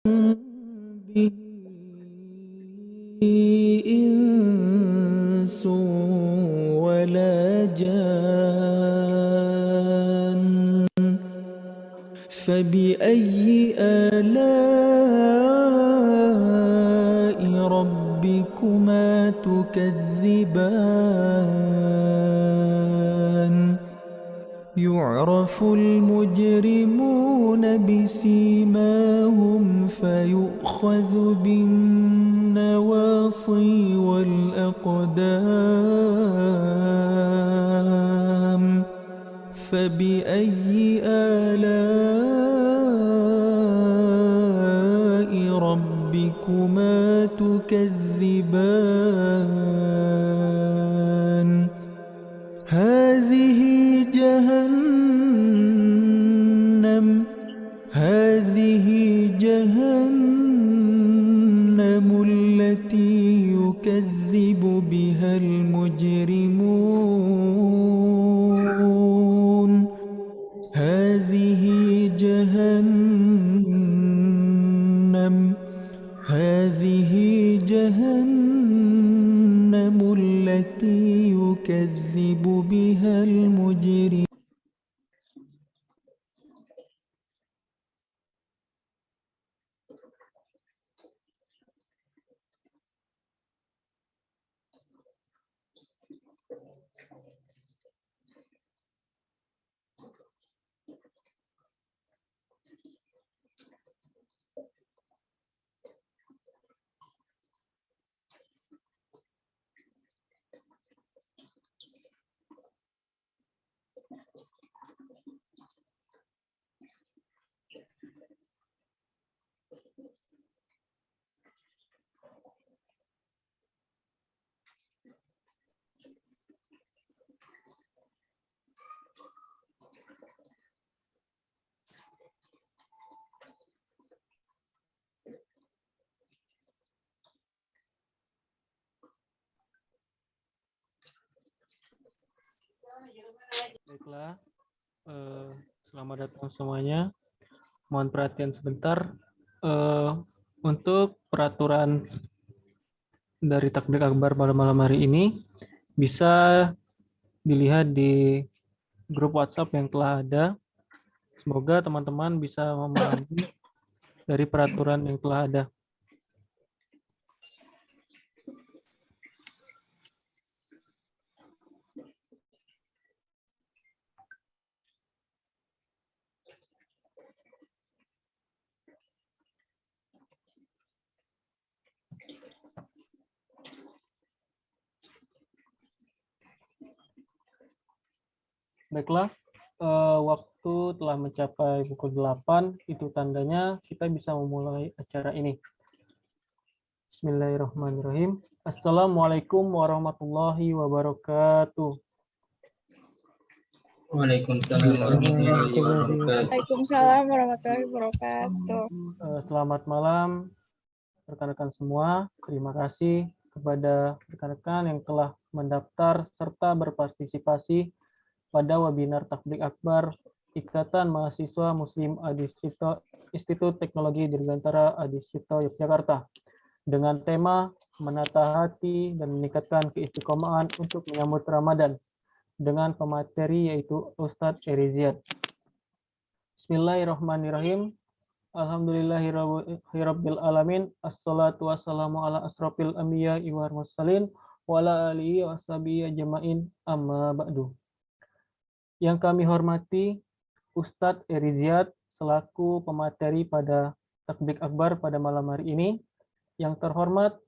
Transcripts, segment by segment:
به إنس ولا جان فبأي آلاء ربكما تكذبان يعرف المجرمون بسيماهم فيؤخذ بالنواصي والأقدام فبأي آلاء ربكما تكذبان هذه جهنم التي يكذب بها المجرمون هذه جهنم التي يكذب بها المجرمون. Baiklah, selamat datang semuanya. Mohon perhatian sebentar. Untuk peraturan dari takbir akbar pada malam hari ini bisa dilihat di grup WhatsApp yang telah ada. Semoga teman-teman bisa memahami dari peraturan yang telah ada. Baiklah, waktu telah mencapai pukul 8, itu tandanya kita bisa memulai acara ini. Bismillahirrahmanirrahim. Assalamualaikum warahmatullahi wabarakatuh. Waalaikumsalam warahmatullahi wabarakatuh. Waalaikumsalam warahmatullahi wabarakatuh. Selamat malam rekan-rekan semua. Terima kasih kepada rekan-rekan yang telah mendaftar serta berpartisipasi pada webinar Takbir Akbar Ikatan Mahasiswa Muslim Adi Sucipto Institut Teknologi Dirgantara Adi Sucipto Yogyakarta dengan tema menata hati dan meningkatkan keistiqomahan untuk menyambut Ramadan dengan pemateri yaitu Ustadz Eriziat. Bismillahirrahmanirrahim. Alhamdulillahirabbil alamin. Assalatu wassalamu ala asrofil anbiya wal mursalin wa ala alihi washabihi ajmain amma ba'du. Yang kami hormati Ustadz Eriziat selaku pemateri pada Takbir Akbar pada malam hari ini. Yang terhormat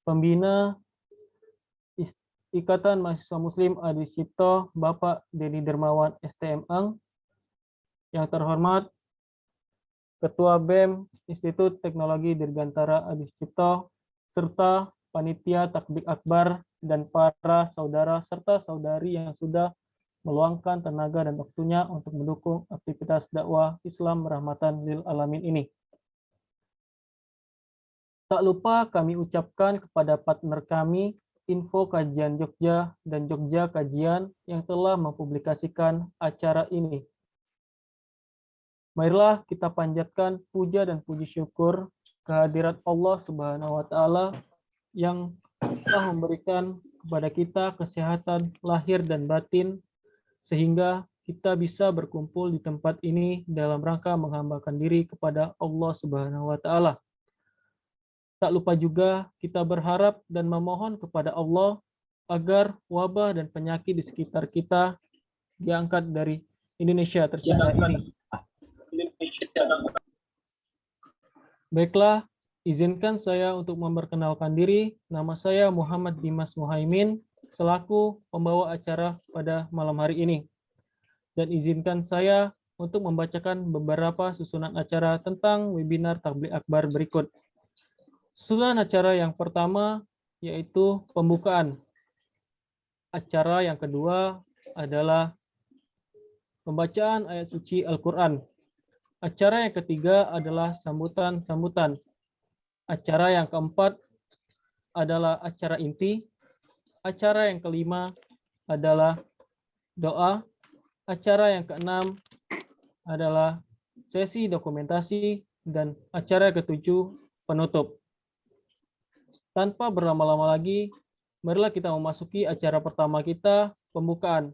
pembina Ikatan Mahasiswa Muslim Adi Sucipto Bapak Denny Dermawan STM Ang. Yang terhormat Ketua BEM Institut Teknologi Dirgantara Adi Sucipto serta panitia Takbir Akbar dan para saudara serta saudari yang sudah meluangkan tenaga dan waktunya untuk mendukung aktivitas dakwah Islam rahmatan lil alamin ini. Tak lupa kami ucapkan kepada partner kami, Info Kajian Jogja dan Jogja Kajian yang telah mempublikasikan acara ini. Marilah kita panjatkan puja dan puji syukur kehadirat Allah Subhanahu wa taala yang telah memberikan kepada kita kesehatan lahir dan batin sehingga kita bisa berkumpul di tempat ini dalam rangka menghambakan diri kepada Allah Subhanahu wa taala. Tak lupa juga kita berharap dan memohon kepada Allah agar wabah dan penyakit di sekitar kita diangkat dari Indonesia tercinta ini. Baiklah, izinkan saya untuk memperkenalkan diri. Nama saya Muhammad Dimas Muhaimin, selaku pembawa acara pada malam hari ini. Dan izinkan saya untuk membacakan beberapa susunan acara tentang webinar Tabligh Akbar berikut. Susunan acara yang pertama yaitu pembukaan. Acara yang kedua adalah pembacaan ayat suci Al-Quran. Acara yang ketiga adalah sambutan-sambutan. Acara yang keempat adalah acara inti. Acara yang kelima adalah doa. Acara yang keenam adalah sesi dokumentasi. Dan acara ketujuh penutup. Tanpa berlama-lama lagi, marilah kita memasuki acara pertama kita, pembukaan.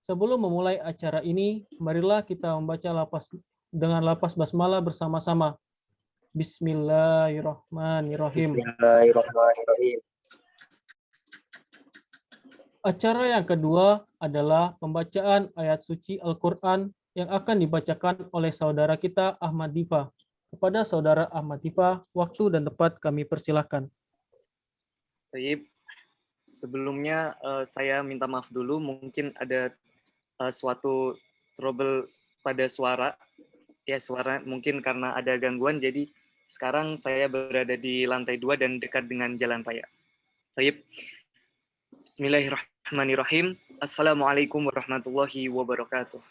Sebelum memulai acara ini, marilah kita membaca dengan lapas basmalah bersama-sama. Bismillahirrahmanirrahim. Bismillahirrahmanirrahim. Acara yang kedua adalah pembacaan ayat suci Al-Quran yang akan dibacakan oleh saudara kita Ahmad Difa. Kepada saudara Ahmad Difa, waktu dan tempat kami persilahkan. Baik, sebelumnya saya minta maaf dulu, mungkin ada suatu trouble pada suara. Ya, suara mungkin karena ada gangguan, jadi sekarang saya berada di lantai 2 dan dekat dengan jalan raya. Baik. Bismillahirrahmanirrahim. Assalamualaikum warahmatullahi wabarakatuh.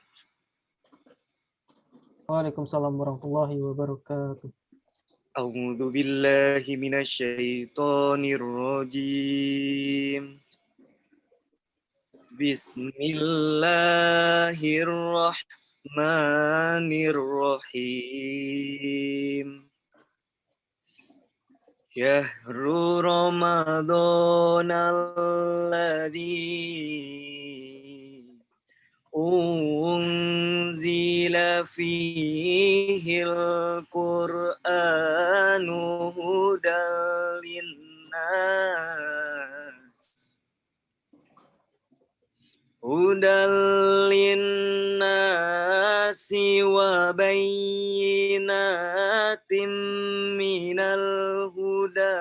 Waalaikumsalam warahmatullahi wabarakatuh. A'udzu billahi minasyaitonir rajim. Bismillahirrahmanirrahim. Syahrul Ramadan alladzi unzila fihil Qur'anu hudan linnas wa bayyinatin minal huda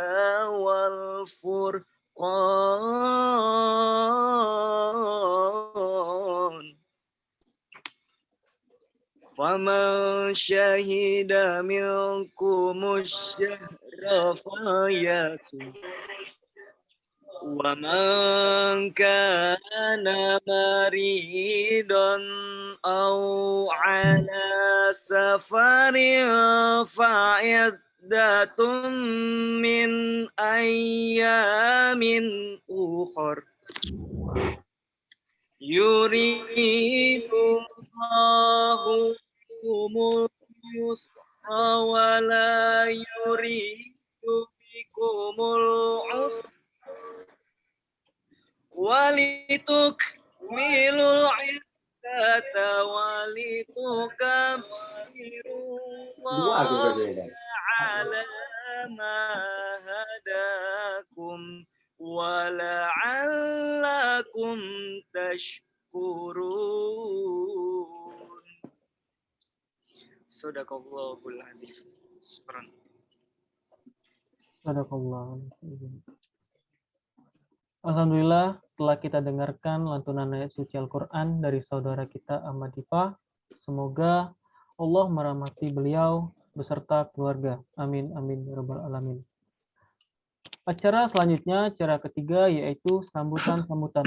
wal furqan. Faman syahida minkumus syahra falyasum. Wa man kana maridan aw ala safarin fa'iddatun min ayyamin ukhar. Yuridu Allahu bikumul yusra wa la yuridu bikumul usra walitukmilul iddata walitukabirullaha ala ma hadakum wa la'allakum tashkurun. Shadaqallahul adzim. Sadaqallah. Alhamdulillah, setelah kita dengarkan lantunan ayat suci Al-Quran dari saudara kita Ahmad Difa, semoga Allah merahmati beliau beserta keluarga. Amin, amin, ya rabbal alamin. Acara selanjutnya, acara ketiga, yaitu sambutan-sambutan.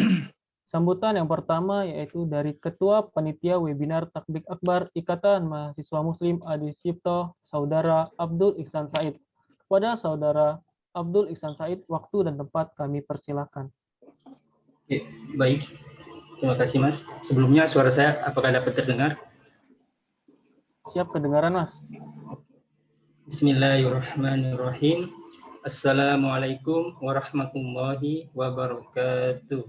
Sambutan yang pertama yaitu dari Ketua Panitia Webinar Tabligh Akbar Ikatan Mahasiswa Muslim Adi Cipto, Saudara Abdul Ihsan Said. Kepada Saudara Abdul Ihsan Said, waktu dan tempat kami persilakan. Baik, terima kasih Mas. Sebelumnya suara saya apakah dapat terdengar? Siap kedengaran, Mas? Bismillahirrahmanirrahim. Assalamualaikum warahmatullahi wabarakatuh.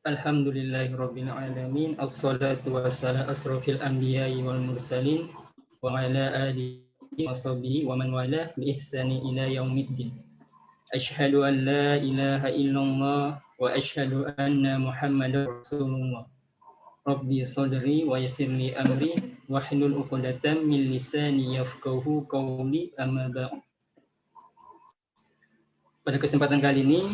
Alhamdulillahirabbil alamin. Assalatu wassalamu asrofil anbiya'i wal mursalin wa ala alihi wa sahbihi wa man wala bi ihsani ila yaumiddin. Asyhadu an la ilaha illallah wa asyhadu anna Muhammadar Rasulullah. Rabbi sadri wa yassirli amri wahlul 'uqdatam min lisani yafqahu qawli, amma ba'd. Pada kesempatan kali ini,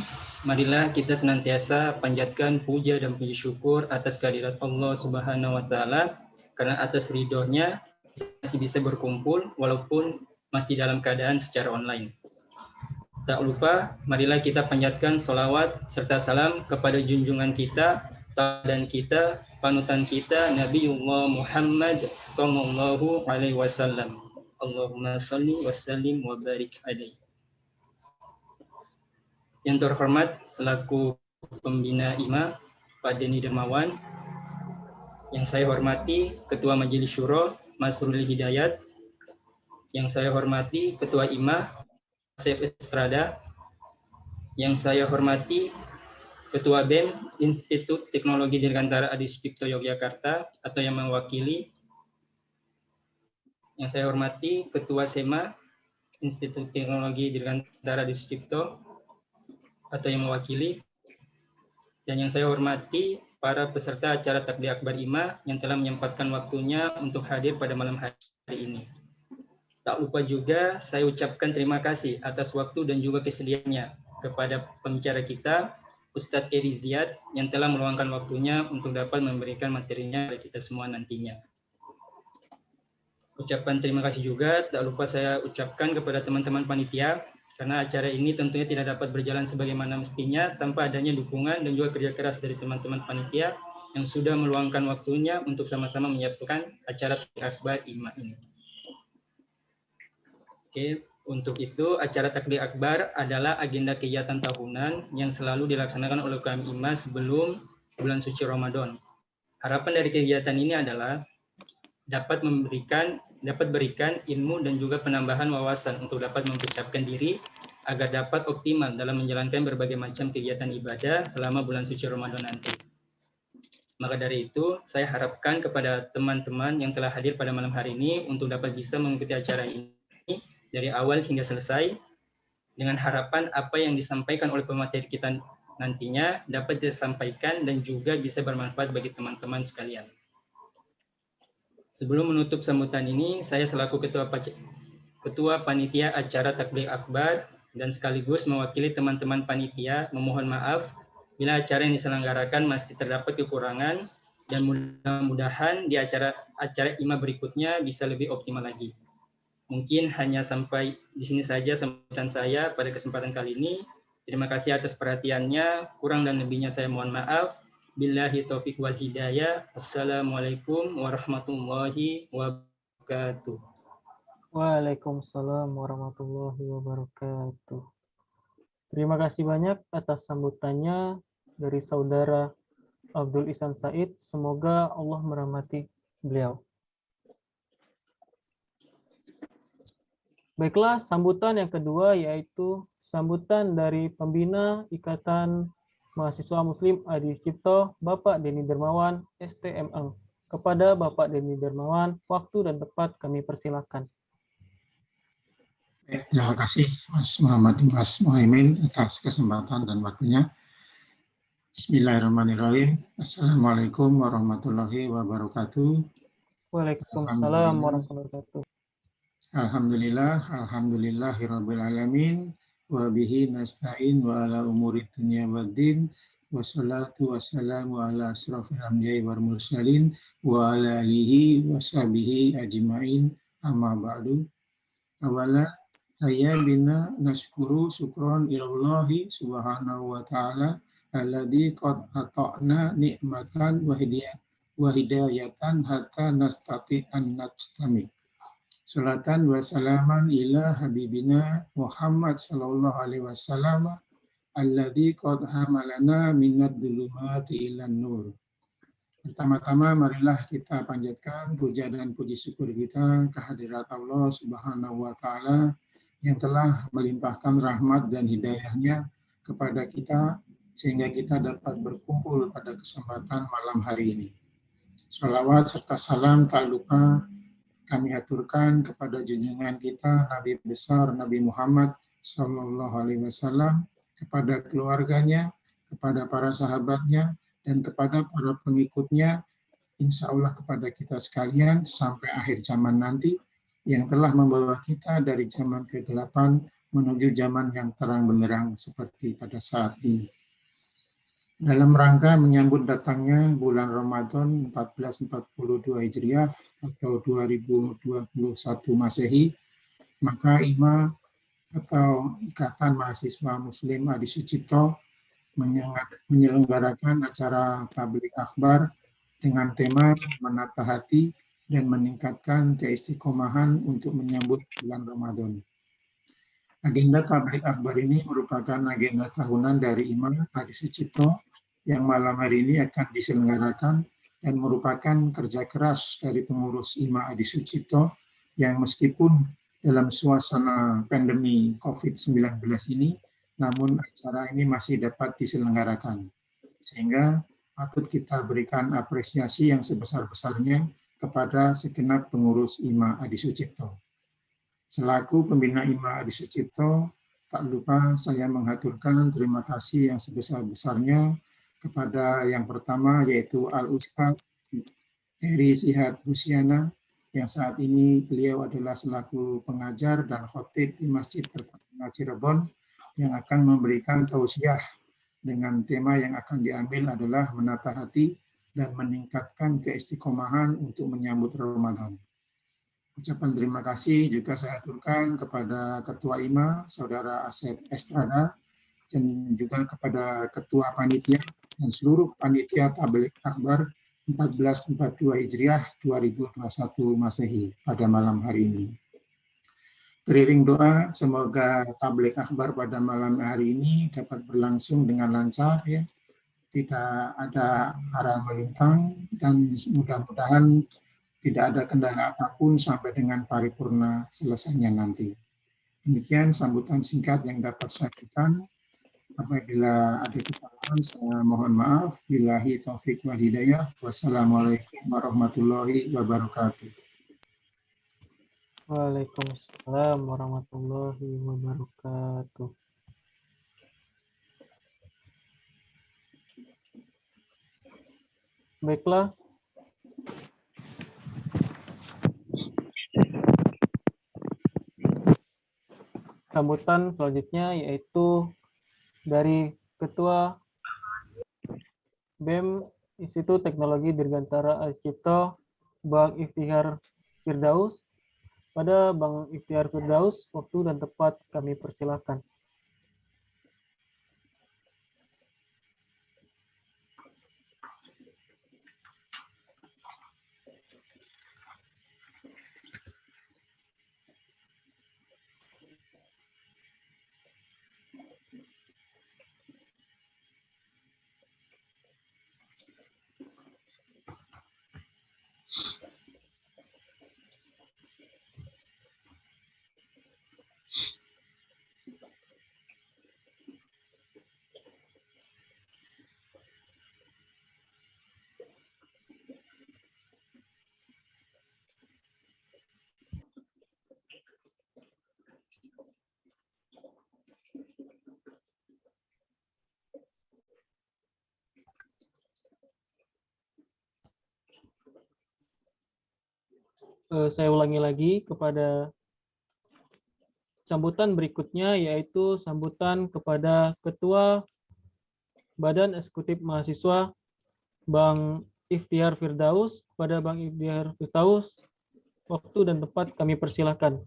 marilah kita senantiasa panjatkan puja dan puji syukur atas kehadirat Allah Subhanahu wa taala, karena atas ridhonya kita masih bisa berkumpul walaupun masih dalam keadaan secara online. Tak lupa, marilah kita panjatkan sholawat serta salam kepada junjungan kita, teladan kita, panutan kita, Nabiullah Muhammad sallallahu alaihi wasallam. Allahumma shalli wa sallim wa barik alaihi. Yang terhormat selaku pembina IMA, Pak Denny Dermawan. Yang saya hormati Ketua Majelis Syuro, Mas Ruli Hidayat. Yang saya hormati Ketua IMA, Asep Estrada. Yang saya hormati Ketua BEM Institut Teknologi Dirgantara Adi Sucipto Yogyakarta atau yang mewakili. Yang saya hormati Ketua SEMA Institut Teknologi Dirgantara Adi Sucipto atau yang mewakili. Dan yang saya hormati para peserta acara Takbir Akbar IMA yang telah menyempatkan waktunya untuk hadir pada malam hari ini. Tak lupa juga saya ucapkan terima kasih atas waktu dan juga kesediaannya kepada pembicara kita, Ustadz Eri Ziyad, yang telah meluangkan waktunya untuk dapat memberikan materinya kepada kita semua nantinya. Ucapan terima kasih juga tak lupa saya ucapkan kepada teman-teman panitia, karena acara ini tentunya tidak dapat berjalan sebagaimana mestinya tanpa adanya dukungan dan juga kerja keras dari teman-teman panitia yang sudah meluangkan waktunya untuk sama-sama menyiapkan acara Takbir Akbar IMA ini. Oke, untuk itu acara Takbir Akbar adalah agenda kegiatan tahunan yang selalu dilaksanakan oleh UKM IMA sebelum bulan suci Ramadan. Harapan dari kegiatan ini adalah dapat berikan ilmu dan juga penambahan wawasan untuk dapat mempersiapkan diri agar dapat optimal dalam menjalankan berbagai macam kegiatan ibadah selama bulan suci Ramadan nanti. Maka dari itu, saya harapkan kepada teman-teman yang telah hadir pada malam hari ini untuk dapat bisa mengikuti acara ini dari awal hingga selesai, dengan harapan apa yang disampaikan oleh pemateri kita nantinya dapat disampaikan dan juga bisa bermanfaat bagi teman-teman sekalian. Sebelum menutup sambutan ini, saya selaku Ketua Panitia Acara Takbir Akbar dan sekaligus mewakili teman-teman panitia memohon maaf bila acara yang diselenggarakan masih terdapat kekurangan, dan mudah-mudahan di acara IMA berikutnya bisa lebih optimal lagi. Mungkin hanya sampai di sini saja sambutan saya pada kesempatan kali ini. Terima kasih atas perhatiannya. Kurang dan lebihnya saya mohon maaf. Billahi taufiq wal hidayah. Assalamualaikum warahmatullahi wabarakatuh. Waalaikumsalam warahmatullahi wabarakatuh. Terima kasih banyak atas sambutannya dari Saudara Abdul Ihsan Said. Semoga Allah merahmati beliau. Baiklah, sambutan yang kedua yaitu sambutan dari pembina Ikatan Mahasiswa Muslim Adi Sucipto, Bapak Denny Dermawan, STMM. Kepada Bapak Denny Dermawan, waktu dan tempat kami persilakan. Terima kasih Mas Muhammad Mas Muhaimin atas kesempatan dan waktunya. Bismillahirrahmanirrahim. Assalamualaikum warahmatullahi wabarakatuh. Waalaikumsalam warahmatullahi wabarakatuh. Alhamdulillahirabbil alamin wa bihi nasta'in wa ala umuri dunya waddin wassalatu wassalamu ala asrofil anbiya'i wal mursalin wa ala alihi wa sahbihi ajma'in, amma ba'du. Awalan saya bina naskuru syukron ilallahi subhanahu wa ta'ala alladzi qad ata'na nikmatan wa hidayatan hatta nastati an najtami. Salatan wa salaman ila habibina Muhammad sallallahu alaihi wasallam alladzi qad hamalana minad dhulumati ilan nur Pertama-tama marilah kita panjatkan puja dan puji syukur kita kehadirat Allah Subhanahu wa taala yang telah melimpahkan rahmat dan hidayahnya kepada kita sehingga kita dapat berkumpul pada kesempatan malam hari ini. Shalawat serta salam tak lupa kami aturkan kepada junjungan kita Nabi besar Nabi Muhammad Sallallahu Alaihi Wasallam, kepada keluarganya, kepada para sahabatnya, dan kepada para pengikutnya, insya Allah kepada kita sekalian sampai akhir zaman nanti, yang telah membawa kita dari zaman kegelapan menuju zaman yang terang benderang seperti pada saat ini. Dalam rangka menyambut datangnya bulan Ramadan 1442 Hijriah atau 2021 Masehi, maka IMA atau Ikatan Mahasiswa Muslim Adi Sucipto menyelenggarakan acara tabligh akbar dengan tema menata hati dan meningkatkan keistiqomahan untuk menyambut bulan Ramadan. Agenda tabligh akbar ini merupakan agenda tahunan dari IMA Adi Sucipto yang malam hari ini akan diselenggarakan dan merupakan kerja keras dari pengurus IMA Adi Sucipto yang meskipun dalam suasana pandemi COVID-19 ini, namun acara ini masih dapat diselenggarakan. Sehingga patut kita berikan apresiasi yang sebesar-besarnya kepada segenap pengurus IMA Adi Sucipto. Selaku pembina IMA Adi Sucipto, tak lupa saya mengaturkan terima kasih yang sebesar-besarnya kepada yang pertama yaitu Al-Ustadz Heri Sihat Busiana, yang saat ini beliau adalah selaku pengajar dan khotib di Masjid Pertamina Cirebon yang akan memberikan tausiah dengan tema yang akan diambil adalah menata hati dan meningkatkan keistiqomahan untuk menyambut Ramadan. Ucapan terima kasih juga saya aturkan kepada Ketua IMA, Saudara Asep Estrada, dan juga kepada Ketua Panitia dan seluruh Panitia Tabligh Akbar 1442 Hijriah 2021 Masehi pada malam hari ini. Teriring doa, semoga tabligh akbar pada malam hari ini dapat berlangsung dengan lancar, ya, tidak ada haral melintang, dan mudah-mudahan tidak ada kendala apapun sampai dengan paripurna selesainya nanti. Demikian sambutan singkat yang dapat saya berikan. Apabila ada kesalahan, saya mohon maaf. Billahi taufik wal hidayah. Wassalamualaikum warahmatullahi wabarakatuh. Waalaikumsalam warahmatullahi wabarakatuh. Baiklah. Sambutan selanjutnya yaitu dari Ketua BEM Institut Teknologi Dirgantara Adi-Sucipto, Bang Iftihar Firdaus. Pada Bang Iftihar Firdaus, waktu dan tempat kami persilahkan. Saya ulangi lagi kepada sambutan berikutnya, yaitu sambutan kepada Ketua Badan Eksekutif Mahasiswa, Bang Iftihar Firdaus. Kepada Bang Iftihar Firdaus, waktu dan tempat kami persilahkan.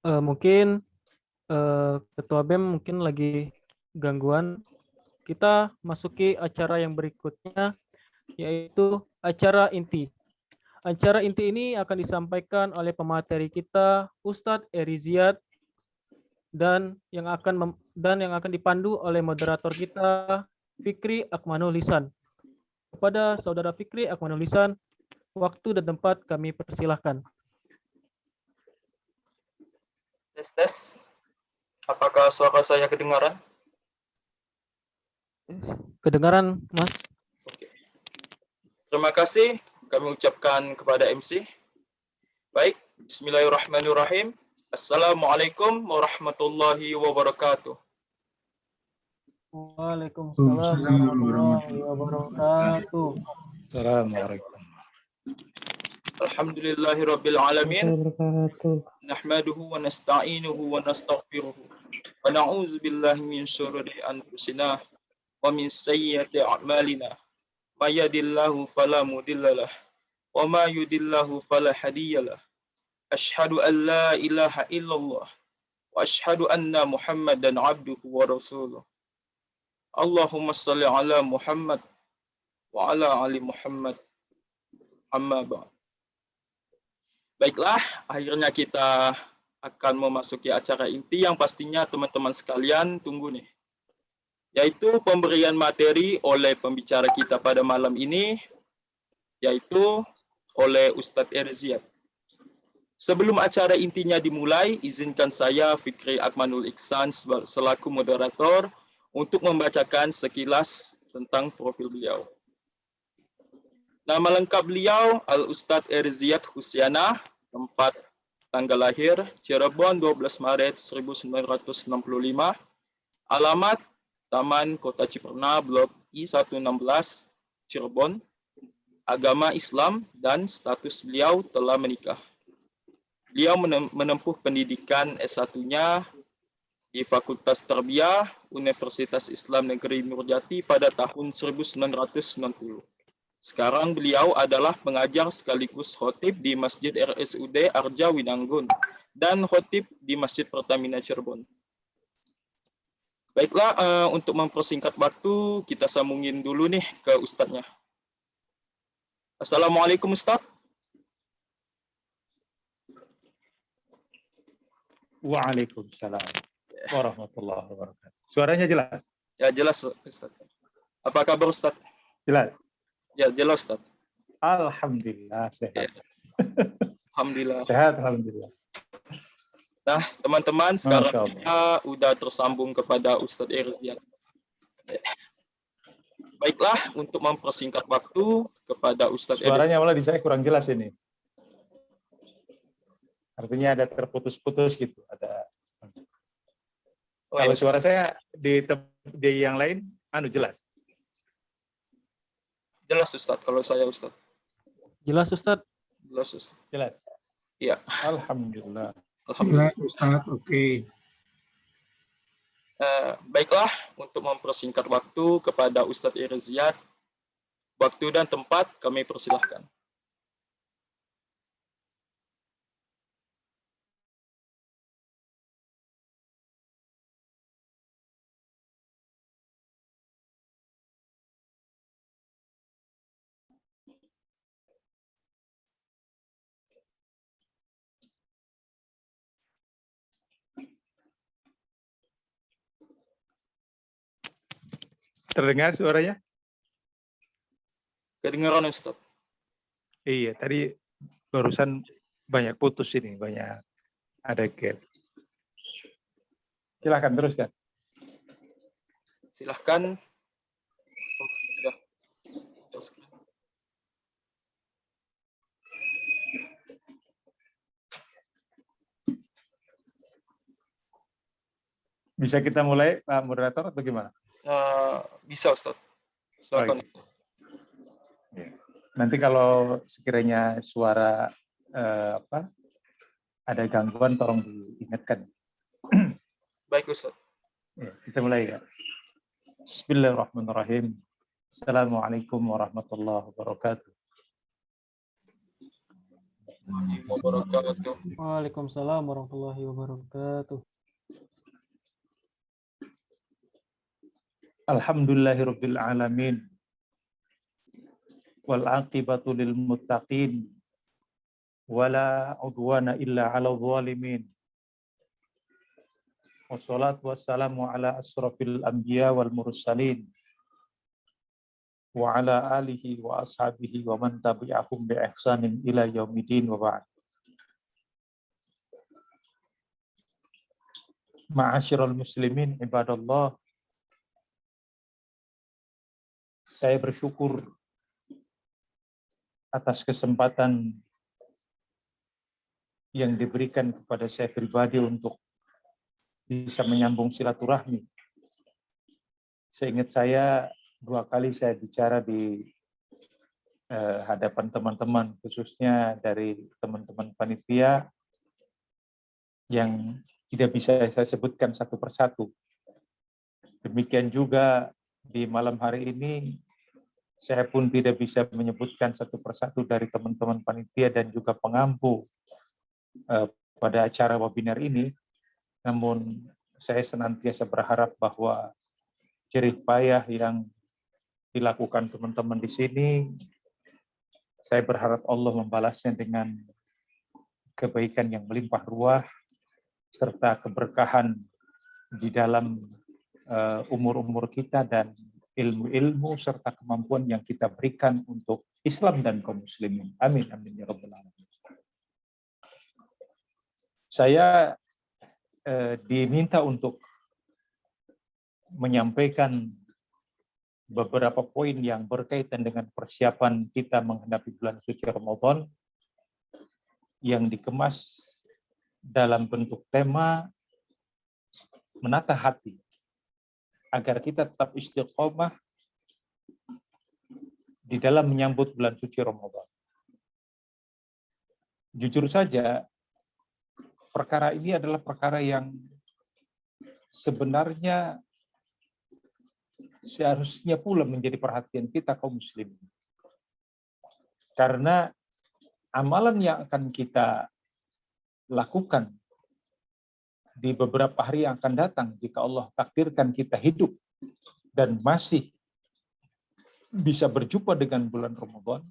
Mungkin Ketua BEM mungkin lagi gangguan. kita masuki acara yang berikutnya, yaitu acara inti. Acara inti ini akan disampaikan oleh pemateri kita, Ustadz Eri Ziyad, dan yang akan dipandu oleh moderator kita, Fikri Akmanul Lisan. Kepada Saudara Fikri Akmanul Lisan, waktu dan tempat kami persilahkan. Tes tes. Apakah suara saya kedengaran? Kedengaran, Mas? Oke. Terima kasih kami ucapkan kepada MC. Baik, bismillahirrahmanirrahim. Assalamualaikum warahmatullahi wabarakatuh. Waalaikumsalam warahmatullahi wabarakatuh. Assalamualaikum. Alhamdulillahirabbil alamin. Nahmaduhu wa nasta'inuhu wa nastaghfiruh. Wa na'udzu billahi min syururi anfusina wa min sayyiati a'malina. May yahdihillahu fala mudhillalah wa may yudhlilhu fala hadiyalah. Asyhadu an la ilaha illallah wa asyhadu anna Muhammadan abduhu wa rasuluh. Allahumma shalli ala Muhammad wa ala ali Muhammad. Amma ba'd. Baiklah, akhirnya kita akan memasuki acara inti yang pastinya teman-teman sekalian tunggu nih. Yaitu pemberian materi oleh pembicara kita pada malam ini, yaitu oleh Ustadz Eri Ziyad. Sebelum acara intinya dimulai, izinkan saya, Fikri Akmanul Ihsan, selaku moderator, untuk membacakan sekilas tentang profil beliau. Nama lengkap beliau, Al-Ustadz Eri Ziyad Husyana, tempat tanggal lahir, Cirebon 12 Maret 1965, alamat Taman Kota Ciperna, Blok I116, Cirebon, agama Islam, dan status beliau telah menikah. Beliau menempuh pendidikan S1-nya di Fakultas Tarbiyah Universitas Islam Negeri Nurjati pada tahun 1990. Sekarang beliau adalah pengajar sekaligus khotib di Masjid RSUD Arja Winanggun dan khotib di Masjid Pertamina Cirebon. Baiklah, untuk mempersingkat waktu, kita sambungin dulu nih ke Ustadznya. Assalamualaikum Ustadz. Waalaikumsalam warahmatullahi wabarakatuh. Suaranya jelas? Ya, jelas Ustadz. Apa kabar Ustadz? Jelas. Ya, jelas Ustadz. Alhamdulillah sehat. Ya. Alhamdulillah. Sehat, alhamdulillah. Nah, teman-teman, sekarang kita udah tersambung kepada Ustadz Eri Ziyad. Baiklah, untuk mempersingkat waktu kepada Ustadz Eri. Suaranya malah di saya kurang jelas ini. Artinya ada terputus-putus gitu. Ada. Kalau suara saya di yang lain, jelas. Jelas Ustadz, kalau saya Ustadz. Jelas Ustadz. Jelas Ustadz. Jelas. Iya. Alhamdulillah. Jelas Ustadz, oke. Baiklah, untuk mempersingkat waktu kepada Ustadz Eri Ziyad, waktu dan tempat kami persilahkan. Terdengar suaranya? Kedengaran Ustadz. Iya, tadi barusan banyak putus ini, banyak ada gap. Silahkan teruskan. Silahkan. Bisa kita mulai, Pak Moderator, atau gimana? Bisa Ustadz. Silakan. Nanti kalau sekiranya suara ada gangguan, tolong diingatkan. Baik Ustadz. Ya, kita mulai ya. Bismillahirrahmanirrahim. Assalamualaikum warahmatullahi wabarakatuh. Waalaikumsalam warahmatullahi wabarakatuh. Alhamdulillahirabbil alamin. Wal aqibatu lil muttaqin. Wala udwana illa 'alal zalimin. Wassalatu wassalamu ala asrafil anbiya wal mursalin. Wa ala alihi wa ashabihi wa man tabi'ahum bi ihsanin ila yaumidin wa ba'd. Ma'asyiral muslimin ibadallah, saya bersyukur atas kesempatan yang diberikan kepada saya pribadi untuk bisa menyambung silaturahmi. Seingat saya 2 kali saya bicara di hadapan teman-teman, khususnya dari teman-teman panitia yang tidak bisa saya sebutkan satu persatu. Demikian juga di malam hari ini, saya pun tidak bisa menyebutkan satu persatu dari teman-teman panitia dan juga pengampu pada acara webinar ini. Namun saya senantiasa berharap bahwa jerih payah yang dilakukan teman-teman di sini, saya berharap Allah membalasnya dengan kebaikan yang melimpah ruah, serta keberkahan di dalam umur-umur kita dan ilmu-ilmu serta kemampuan yang kita berikan untuk Islam dan kaum muslimin. Amin, amin ya rabbal alamin. Saya diminta untuk menyampaikan beberapa poin yang berkaitan dengan persiapan kita menghadapi bulan suci Ramadan yang dikemas dalam bentuk tema menata hati agar kita tetap istiqomah di dalam menyambut bulan suci Ramadan. Jujur saja, perkara ini adalah perkara yang sebenarnya seharusnya pula menjadi perhatian kita kaum muslimin. Karena amalan yang akan kita lakukan di beberapa hari yang akan datang, jika Allah takdirkan kita hidup dan masih bisa berjumpa dengan bulan Ramadan,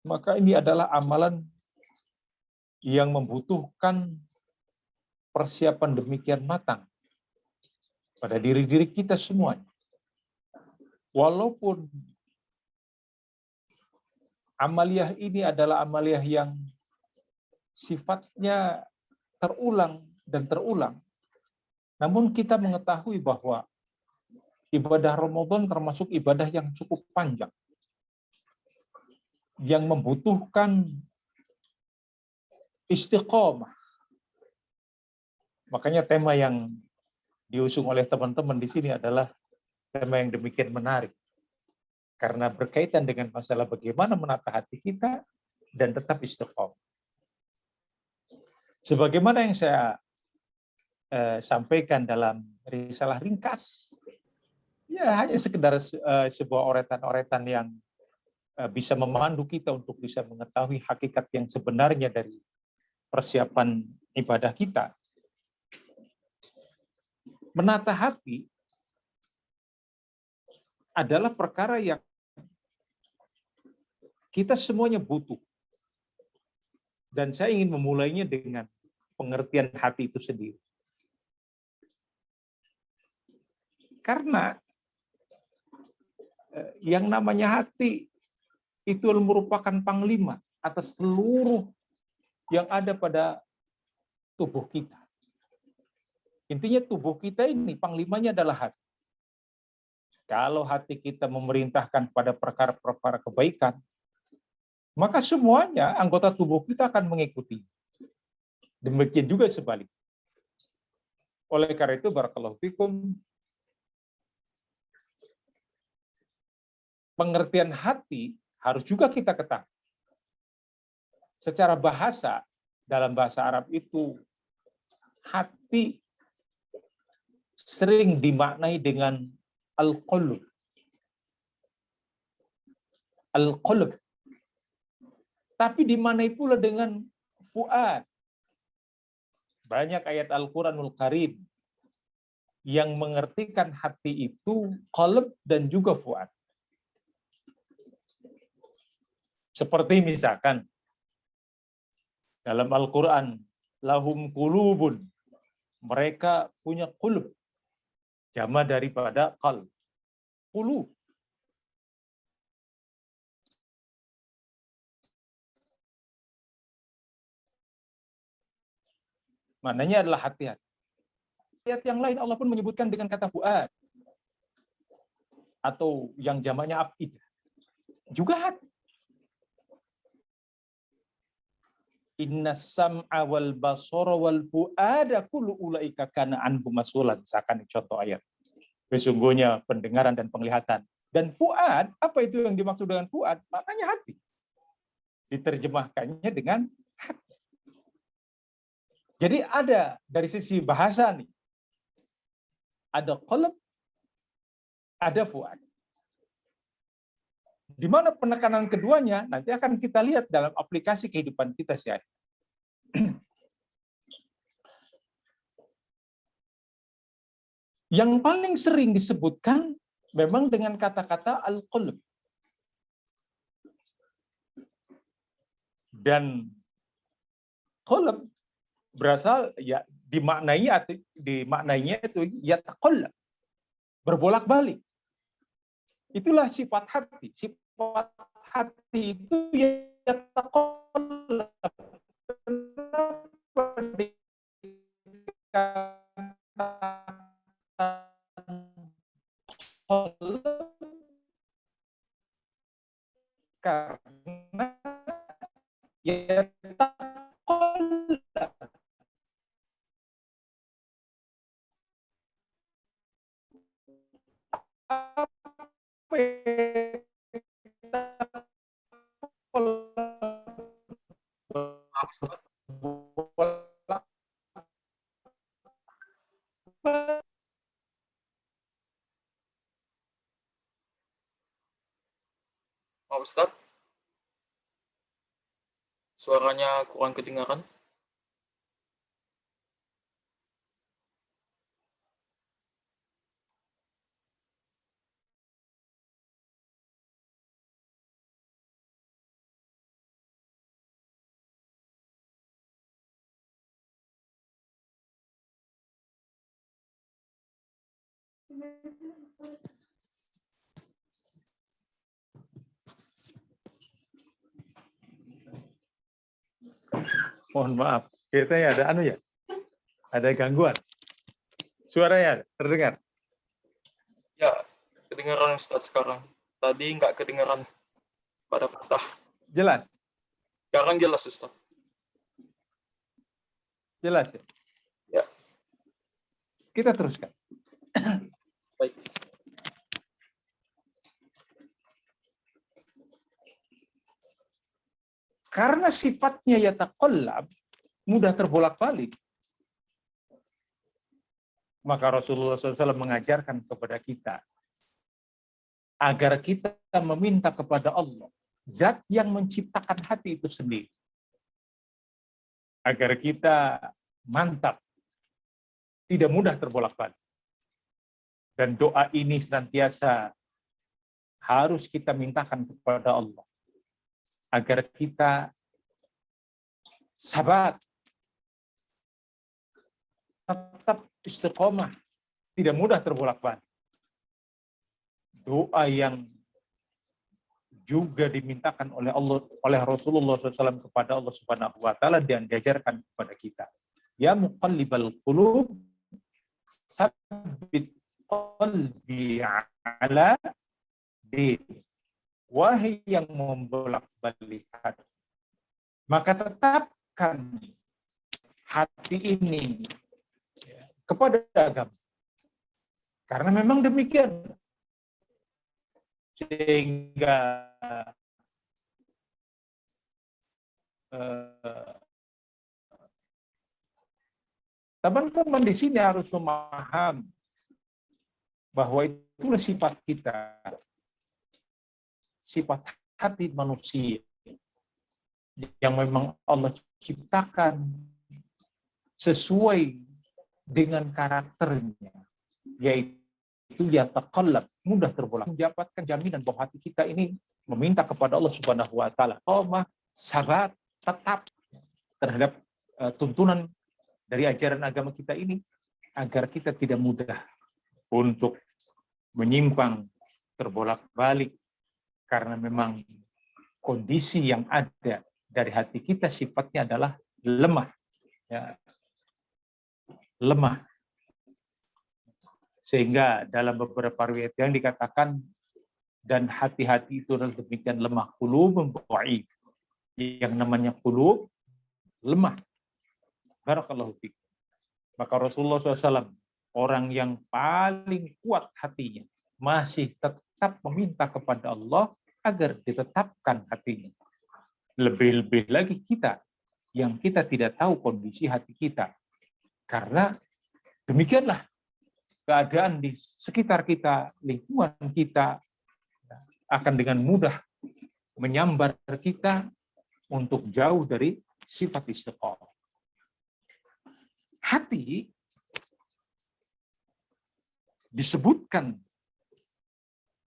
maka ini adalah amalan yang membutuhkan persiapan demikian matang pada diri-diri kita semuanya. Walaupun amaliyah ini adalah amaliyah yang sifatnya terulang dan terulang, namun kita mengetahui bahwa ibadah Ramadan termasuk ibadah yang cukup panjang, yang membutuhkan istiqomah. Makanya tema yang diusung oleh teman-teman di sini adalah tema yang demikian menarik, karena berkaitan dengan masalah bagaimana menata hati kita dan tetap istiqomah. Sebagaimana yang saya sampaikan dalam risalah ringkas, ya hanya sekedar sebuah oretan-oretan yang bisa memandu kita untuk bisa mengetahui hakikat yang sebenarnya dari persiapan ibadah kita. Menata hati adalah perkara yang kita semuanya butuh. Dan saya ingin memulainya dengan pengertian hati itu sendiri. Karena yang namanya hati itu merupakan panglima atas seluruh yang ada pada tubuh kita. Intinya tubuh kita ini panglimanya adalah hati. Kalau hati kita memerintahkan pada perkara-perkara kebaikan, maka semuanya anggota tubuh kita akan mengikuti. Demikian juga sebaliknya. Oleh karena itu, barakallahu fikum, pengertian hati harus juga kita ketahui. Secara bahasa, dalam bahasa Arab itu, hati sering dimaknai dengan al-qulub. Al-qulub. Tapi dimaknai pula dengan fuad. Banyak ayat Al-Quranul Karim yang mengertikan hati itu qalb dan juga fuad. Seperti misalkan dalam Al-Quran, lahum qulubun, mereka punya qulub, jama daripada qalb, qulub. Maknanya adalah hati-hati. Ayat yang lain Allah pun menyebutkan dengan kata fuad, atau yang jamaknya afidah, juga hati. Innas sam'a wal basara wal fuada kullu ulaika kana anhu mas'ulan. Misalkan contoh ayat. Sesungguhnya pendengaran dan penglihatan. Dan fuad, apa itu yang dimaksud dengan fuad? Maknanya hati. Diterjemahkannya dengan hati. Jadi ada dari sisi bahasa nih. Ada qalb, ada fuad. Di mana penekanan keduanya nanti akan kita lihat dalam aplikasi kehidupan kita sehari. Yang paling sering disebutkan memang dengan kata-kata al-qalb. Dan qalb berasal ya dimaknainya itu yataqallab, berbolak-balik. Itulah sifat hati. Sifat hati itu yataqallab. Kenapa karena yataqallab. Pak Ustadz, suaranya kurang kedengaran. Mohon maaf, kayaknya ada ada gangguan. Suaranya terdengar? Ya, kedengaran Ustadz sekarang. Tadi nggak kedengaran pada patah. Jelas? Sekarang jelas Ustadz. Jelas ya? Ya. Kita teruskan. Baik. Karena sifatnya yataqallab, mudah terbolak-balik. Maka Rasulullah SAW mengajarkan kepada kita agar kita meminta kepada Allah, zat yang menciptakan hati itu sendiri. Agar kita mantap, tidak mudah terbolak-balik. Dan doa ini senantiasa harus kita mintakan kepada Allah. Agar kita sabar, tetap istiqomah, tidak mudah terbolak-balik. Doa yang juga dimintakan oleh Allah, oleh Rasulullah SAW kepada Allah Subhanahu Wa Taala dan diajarkan kepada kita. Ya muqallibal qulub, sabbit qalbi ala din. Wahai yang membolak-balik hati, maka tetapkan hati ini kepada agama. Karena memang demikian. Sehingga teman-teman di sini harus memahami bahwa itulah sifat kita. Sifat hati manusia yang memang Allah ciptakan sesuai dengan karakternya, yaitu yataqallab, mudah terbolak. Mendapatkan jaminan bahwa hati kita ini meminta kepada Allah Subhanahu wa taala, sabat tetap terhadap tuntunan dari ajaran agama kita ini, agar kita tidak mudah untuk menyimpang, terbolak-balik, karena memang kondisi yang ada dari hati kita sifatnya adalah lemah. Ya. Lemah. Sehingga dalam beberapa riwayat yang dikatakan, dan hati-hati itu adalah demikian lemah, qulubun dhaif. Yang namanya qulub, lemah. Barakallahu fiik. Maka Rasulullah SAW, orang yang paling kuat hatinya, masih tetap meminta kepada Allah agar ditetapkan hatinya. Lebih-lebih lagi kita, yang kita tidak tahu kondisi hati kita. Karena demikianlah keadaan di sekitar kita, lingkungan kita, akan dengan mudah menyambar kita untuk jauh dari sifat istiqomah. Hati disebutkan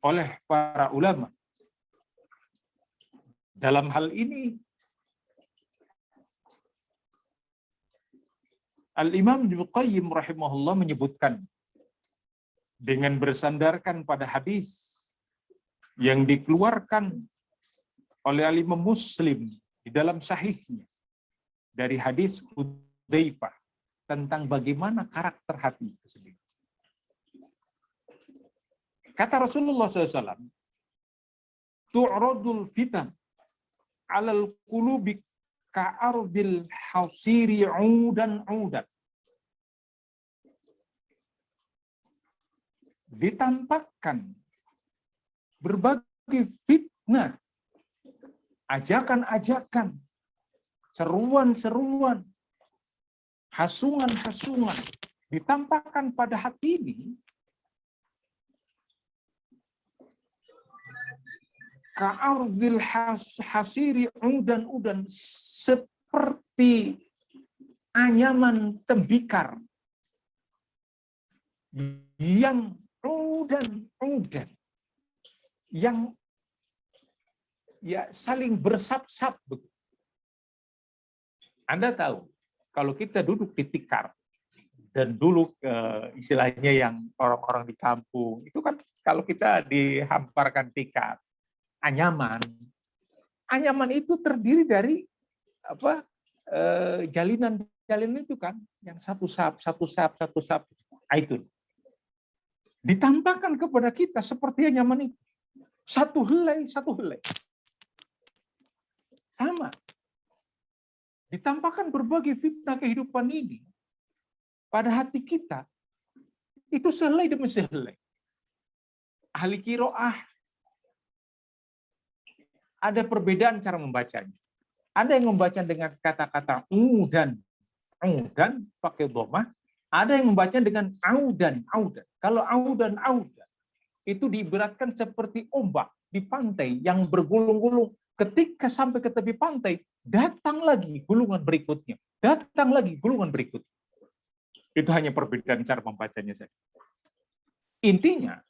oleh para ulama. Dalam hal ini, Al-Imam Ibnu Qayyim rahimahullah menyebutkan dengan bersandarkan pada hadis yang dikeluarkan oleh Al-Imam Muslim di dalam sahihnya dari hadis Hudzaifah tentang bagaimana karakter hati itu sendiri. Kata Rasulullah SAW, tu'radul fitan alal qulubi ka'ardil hasiri udan. Ditampakkan berbagai fitnah, ajakan-ajakan, seruan-seruan, hasungan-hasungan ditampakkan pada hati ini ka'ardil hasiri udan seperti anyaman tembikar yang udan yang ya saling bersap-sap. Anda tahu kalau kita duduk di tikar dan dulu istilahnya yang orang-orang di kampung itu kan kalau kita dihamparkan tikar, anyaman itu terdiri dari apa jalinan itu kan yang satu sap. Itu ditampakkan kepada kita seperti anyaman itu, satu helai sama. Ditampakkan berbagai fitnah kehidupan ini pada hati kita, itu sehelai demi sehelai. Ahli qiraah ada perbedaan cara membacanya. Ada yang membaca dengan kata-kata udan pakai dhammah, ada yang membaca dengan audan. Kalau audan itu diibaratkan seperti ombak di pantai yang bergulung-gulung. Ketika sampai ke tepi pantai, datang lagi gulungan berikutnya. Itu hanya perbedaan cara membacanya saja. Intinya,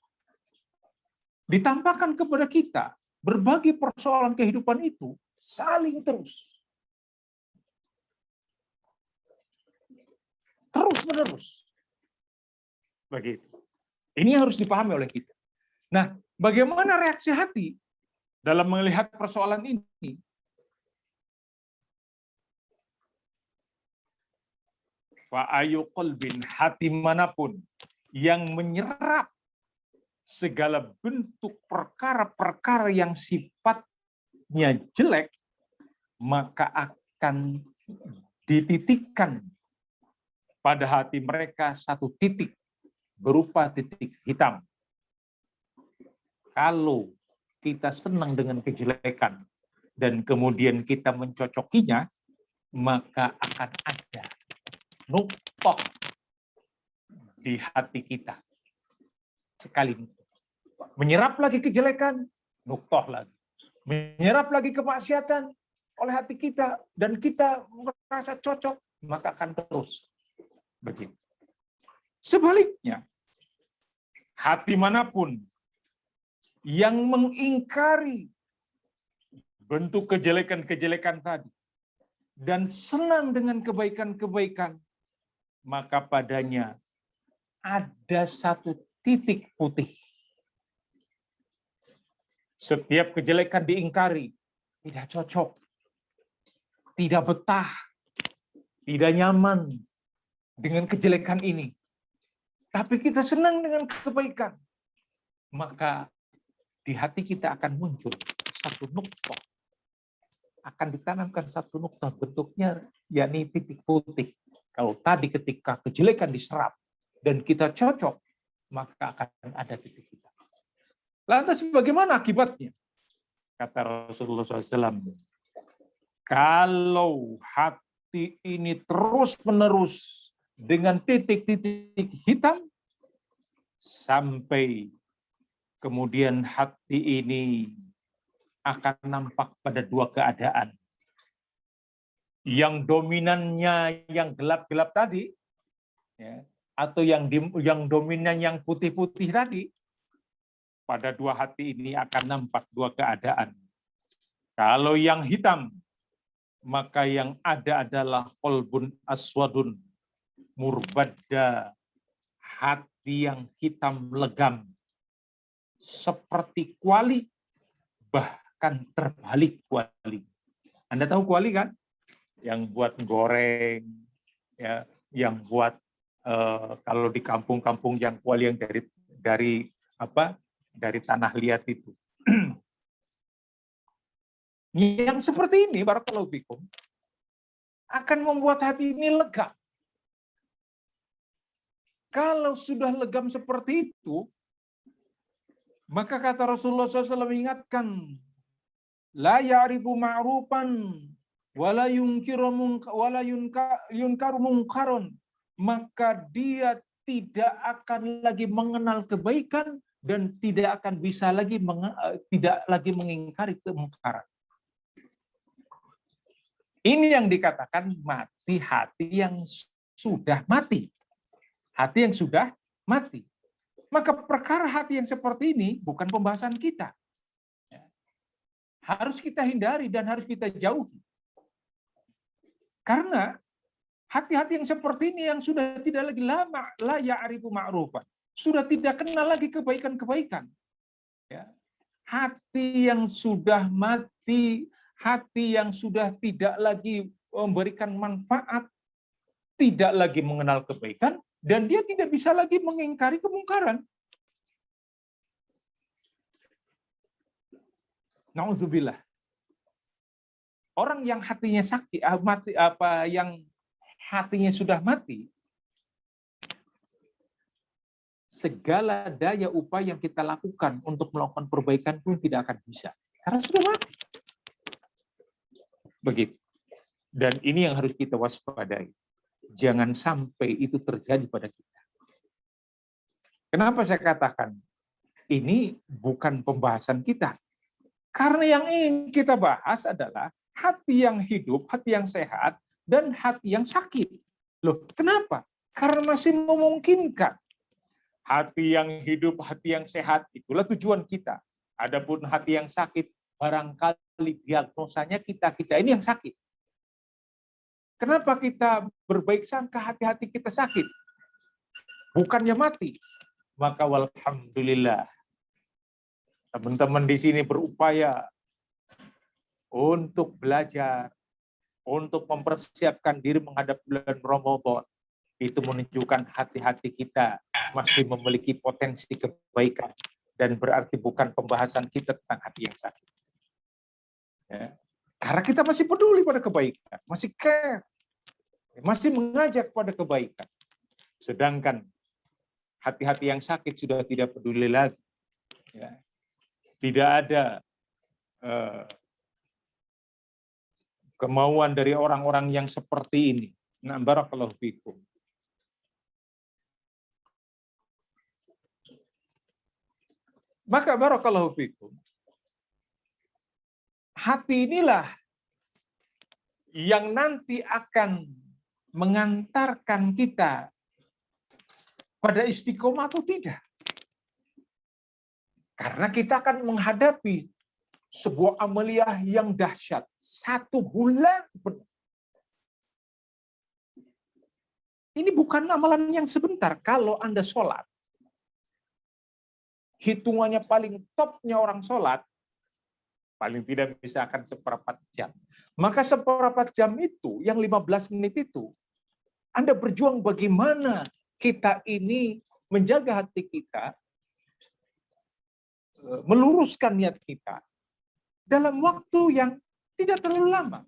ditampakkan kepada kita berbagai persoalan kehidupan itu saling terus-menerus. Begitu. Ini harus dipahami oleh kita. Nah, bagaimana reaksi hati dalam melihat persoalan ini? Fa'ayu qalbin, hati manapun yang menyerap segala bentuk perkara-perkara yang sifatnya jelek, maka akan dititikkan pada hati mereka satu titik berupa titik hitam. Kalau kita senang dengan kejelekan dan kemudian kita mencocokinya, maka akan ada nuqtah di hati kita. Sekali menyerap lagi kejelekan, nuqtah lagi. Menyerap lagi kemaksiatan oleh hati kita dan kita merasa cocok, maka akan terus begitu. Sebaliknya, hati manapun yang mengingkari bentuk kejelekan-kejelekan tadi dan senang dengan kebaikan-kebaikan, maka padanya ada satu titik putih. Setiap kejelekan diingkari, tidak cocok, tidak betah, tidak nyaman dengan kejelekan ini. Tapi kita senang dengan kebaikan. Maka di hati kita akan muncul satu nuqtah. Akan ditanamkan satu nuqtah, bentuknya yakni titik putih. Kalau tadi ketika kejelekan diserap dan kita cocok, maka akan ada titik hitam. Lantas bagaimana akibatnya? Kata Rasulullah SAW, kalau hati ini terus-menerus dengan titik-titik hitam, sampai kemudian hati ini akan nampak pada dua keadaan. Yang dominannya yang gelap-gelap tadi, ya, atau yang dominan yang putih-putih tadi, pada dua hati ini akan nampak dua keadaan. Kalau yang hitam, maka yang ada adalah qalbun aswadun murbadda, hati yang hitam legam, seperti kuali, bahkan terbalik kuali. Anda tahu kuali kan? Yang buat goreng, ya, yang buat kalau di kampung-kampung yang kuali yang dari tanah liat itu. Yang seperti ini, barakallahu fikum, akan membuat hati ini lega. Kalau sudah legam seperti itu, maka kata Rasulullah SAW mengingatkan, la ya'rifu ma'rufan wala yunkaru munkaron, maka dia tidak akan lagi mengenal kebaikan dan tidak akan bisa lagi tidak lagi mengingkari kemungkaran. Ini yang dikatakan mati, hati yang sudah mati. Hati yang sudah mati. Maka perkara hati yang seperti ini bukan pembahasan kita. Harus kita hindari dan harus kita jauhi. Karena hati-hati yang seperti ini yang sudah tidak lagi lama la ya'rifu ma'rufan, sudah tidak kenal lagi kebaikan-kebaikan. Ya. Hati yang sudah mati, hati yang sudah tidak lagi memberikan manfaat, tidak lagi mengenal kebaikan, dan dia tidak bisa lagi mengingkari kemungkaran. Nauzubillah. Orang yang hatinya sakit, yang hatinya sudah mati, segala daya upaya yang kita lakukan untuk melakukan perbaikan pun tidak akan bisa. Karena sudah mati. Begitu. Dan ini yang harus kita waspadai. Jangan sampai itu terjadi pada kita. Kenapa saya katakan ini bukan pembahasan kita? Karena yang ingin kita bahas adalah hati yang hidup, hati yang sehat, dan hati yang sakit. Loh, kenapa? Karena masih memungkinkan. Hati yang hidup, hati yang sehat, itulah tujuan kita. Adapun hati yang sakit, barangkali diagnosanya kita ini yang sakit. Kenapa kita berbaik sangka hati-hati kita sakit? Bukannya mati. Maka walhamdulillah. Teman-teman di sini berupaya untuk belajar, untuk mempersiapkan diri menghadap bulan Ramadan. Itu menunjukkan hati-hati kita masih memiliki potensi kebaikan. Dan berarti bukan pembahasan kita tentang hati yang sakit. Ya. Karena kita masih peduli pada kebaikan, masih care, masih mengajak pada kebaikan. Sedangkan hati-hati yang sakit sudah tidak peduli lagi. Ya. Tidak ada kemauan dari orang-orang yang seperti ini. Nah, barakallahu fikum. Maka barakallahu fikum. Hati inilah yang nanti akan mengantarkan kita pada istiqomah atau tidak. Karena kita akan menghadapi sebuah amaliyah yang dahsyat. 1 bulan penuh. Ini bukan amalan yang sebentar. Kalau Anda sholat, hitungannya paling topnya orang sholat, paling tidak bisa akan 1/4 jam. Maka 1/4 jam itu, yang 15 menit itu, Anda berjuang bagaimana kita ini menjaga hati kita, meluruskan niat kita dalam waktu yang tidak terlalu lama.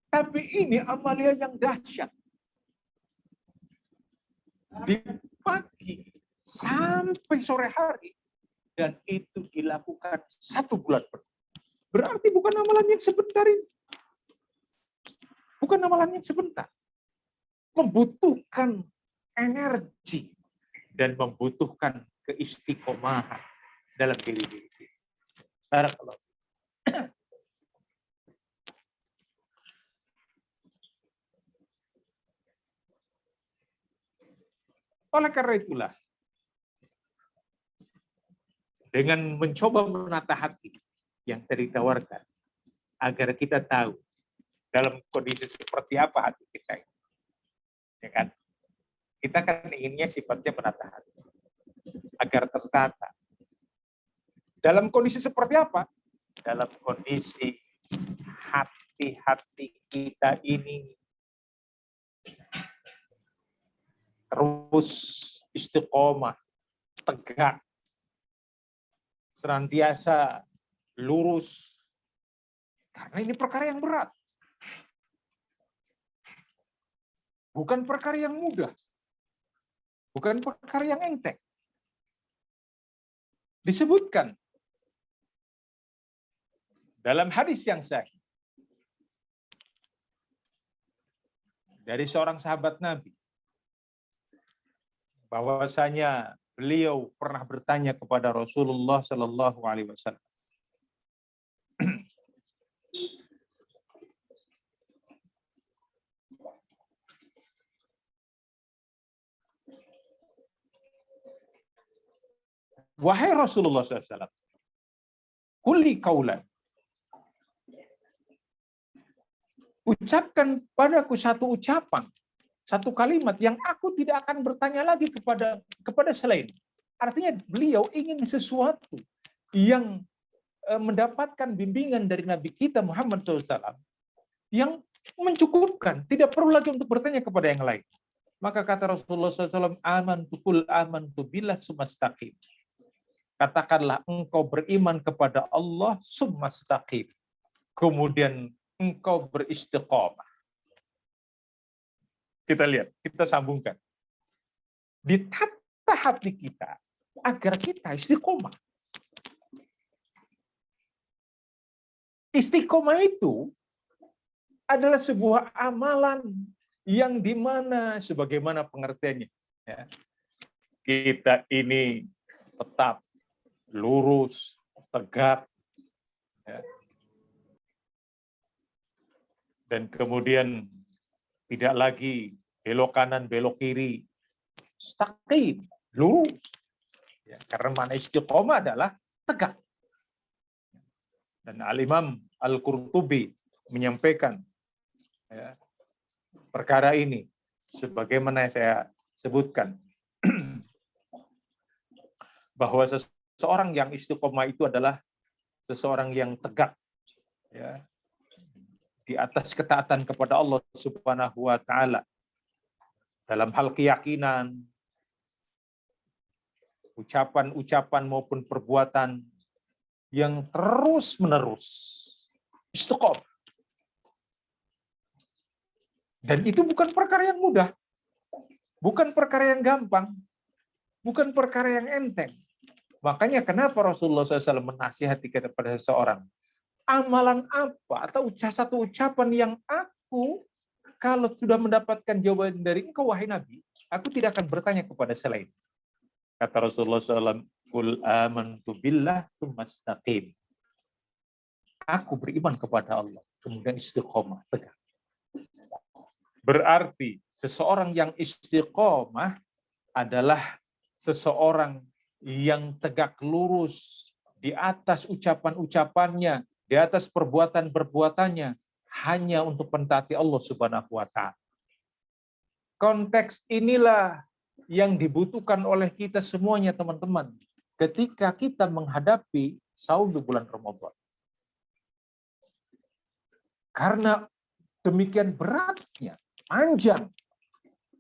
Tapi ini amalia yang dahsyat. Di pagi sampai sore hari, dan itu dilakukan 1 bulan penuh. Berarti bukan amalan yang sebentar ini. Bukan amalan yang sebentar. Membutuhkan energi dan membutuhkan keistiqomahan dalam diri kita. Barakallahu. Oleh karena itulah, dengan mencoba menata hati yang tadi ditawarkan, agar kita tahu dalam kondisi seperti apa hati kita ini. Ya kan? Kita kan inginnya sifatnya menata hati agar tertata. Dalam kondisi seperti apa? Dalam kondisi hati-hati kita ini terus istiqomah, tegak, senantiasa lurus. Karena ini perkara yang berat. Bukan perkara yang mudah. Bukan perkara yang enteng. Disebutkan dalam hadis yang sahih dari seorang sahabat Nabi, bahwasanya beliau pernah bertanya kepada Rasulullah Shallallahu Alaihi Wasallam, wahai Rasulullah SAW, kuli kaulan, ucapkan padaku satu ucapan, satu kalimat yang aku tidak akan bertanya lagi kepada selain. Artinya beliau ingin sesuatu yang mendapatkan bimbingan dari Nabi kita Muhammad SAW yang mencukupkan, tidak perlu lagi untuk bertanya kepada yang lain. Maka kata Rasulullah SAW, amantu billah sumastaqim. Katakanlah engkau beriman kepada Allah sumastaqim. Kemudian engkau beristiqomah. Kita lihat, kita sambungkan. Ditata hati kita agar kita istiqomah. Istiqomah itu adalah sebuah amalan yang dimana sebagaimana pengertiannya, ya, kita ini tetap lurus, tegak, ya, dan kemudian tidak lagi belok kanan, belok kiri, mustaqim, lurus. Ya, karena makna istiqomah adalah tegak. Dan Al-Imam Al-Qurtubi menyampaikan, ya, perkara ini sebagaimana saya sebutkan, bahwa seseorang yang istiqomah itu adalah seseorang yang tegak, ya, di atas ketaatan kepada Allah Subhanahu wa Ta'ala dalam hal keyakinan, ucapan-ucapan maupun perbuatan yang terus-menerus istiqomah. Dan itu bukan perkara yang mudah, bukan perkara yang gampang, bukan perkara yang enteng. Makanya kenapa Rasulullah SAW menasihati kepada seseorang, amalan apa atau satu ucapan yang aku kalau sudah mendapatkan jawaban dari engkau wahai Nabi, aku tidak akan bertanya kepada selain. Kata Rasulullah SAW, Qul amantu billah tsumastaqim. Aku beriman kepada Allah, kemudian istiqomah, tegak. Berarti seseorang yang istiqomah adalah seseorang yang tegak lurus di atas ucapan-ucapannya, di atas perbuatan-perbuatannya, hanya untuk mentaati Allah Subhanahu wa Ta'ala. Konteks inilah yang dibutuhkan oleh kita semuanya, teman-teman, ketika kita menghadapi saum di bulan Ramadan. Karena demikian beratnya, panjang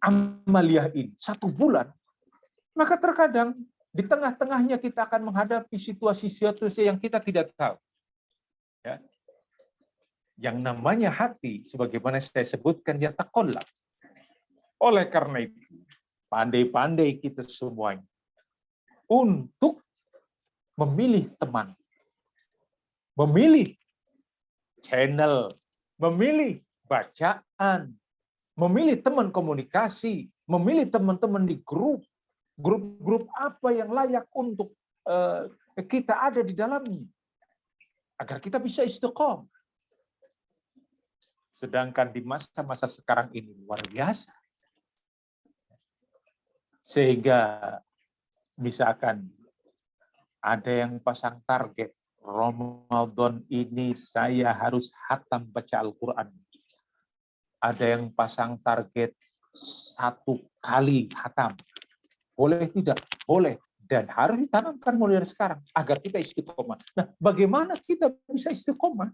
amaliyah ini, 1 bulan, maka terkadang di tengah-tengahnya kita akan menghadapi situasi-situasi yang kita tidak tahu. Ya. Yang namanya hati, sebagaimana saya sebutkan, ya taqallab. Oleh karena itu, pandai-pandai kita semuanya untuk memilih teman, memilih channel, memilih bacaan, memilih teman komunikasi, memilih teman-teman di grup apa yang layak untuk kita ada di dalamnya, agar kita bisa istiqomah. Sedangkan di masa-masa sekarang ini luar biasa. Sehingga misalkan ada yang pasang target, Ramadan ini saya harus khatam baca Al-Quran. Ada yang pasang target 1 kali khatam. Boleh tidak? Boleh. Dan harus ditanamkan mulai dari sekarang agar kita istiqomah. Nah, bagaimana kita bisa istiqomah?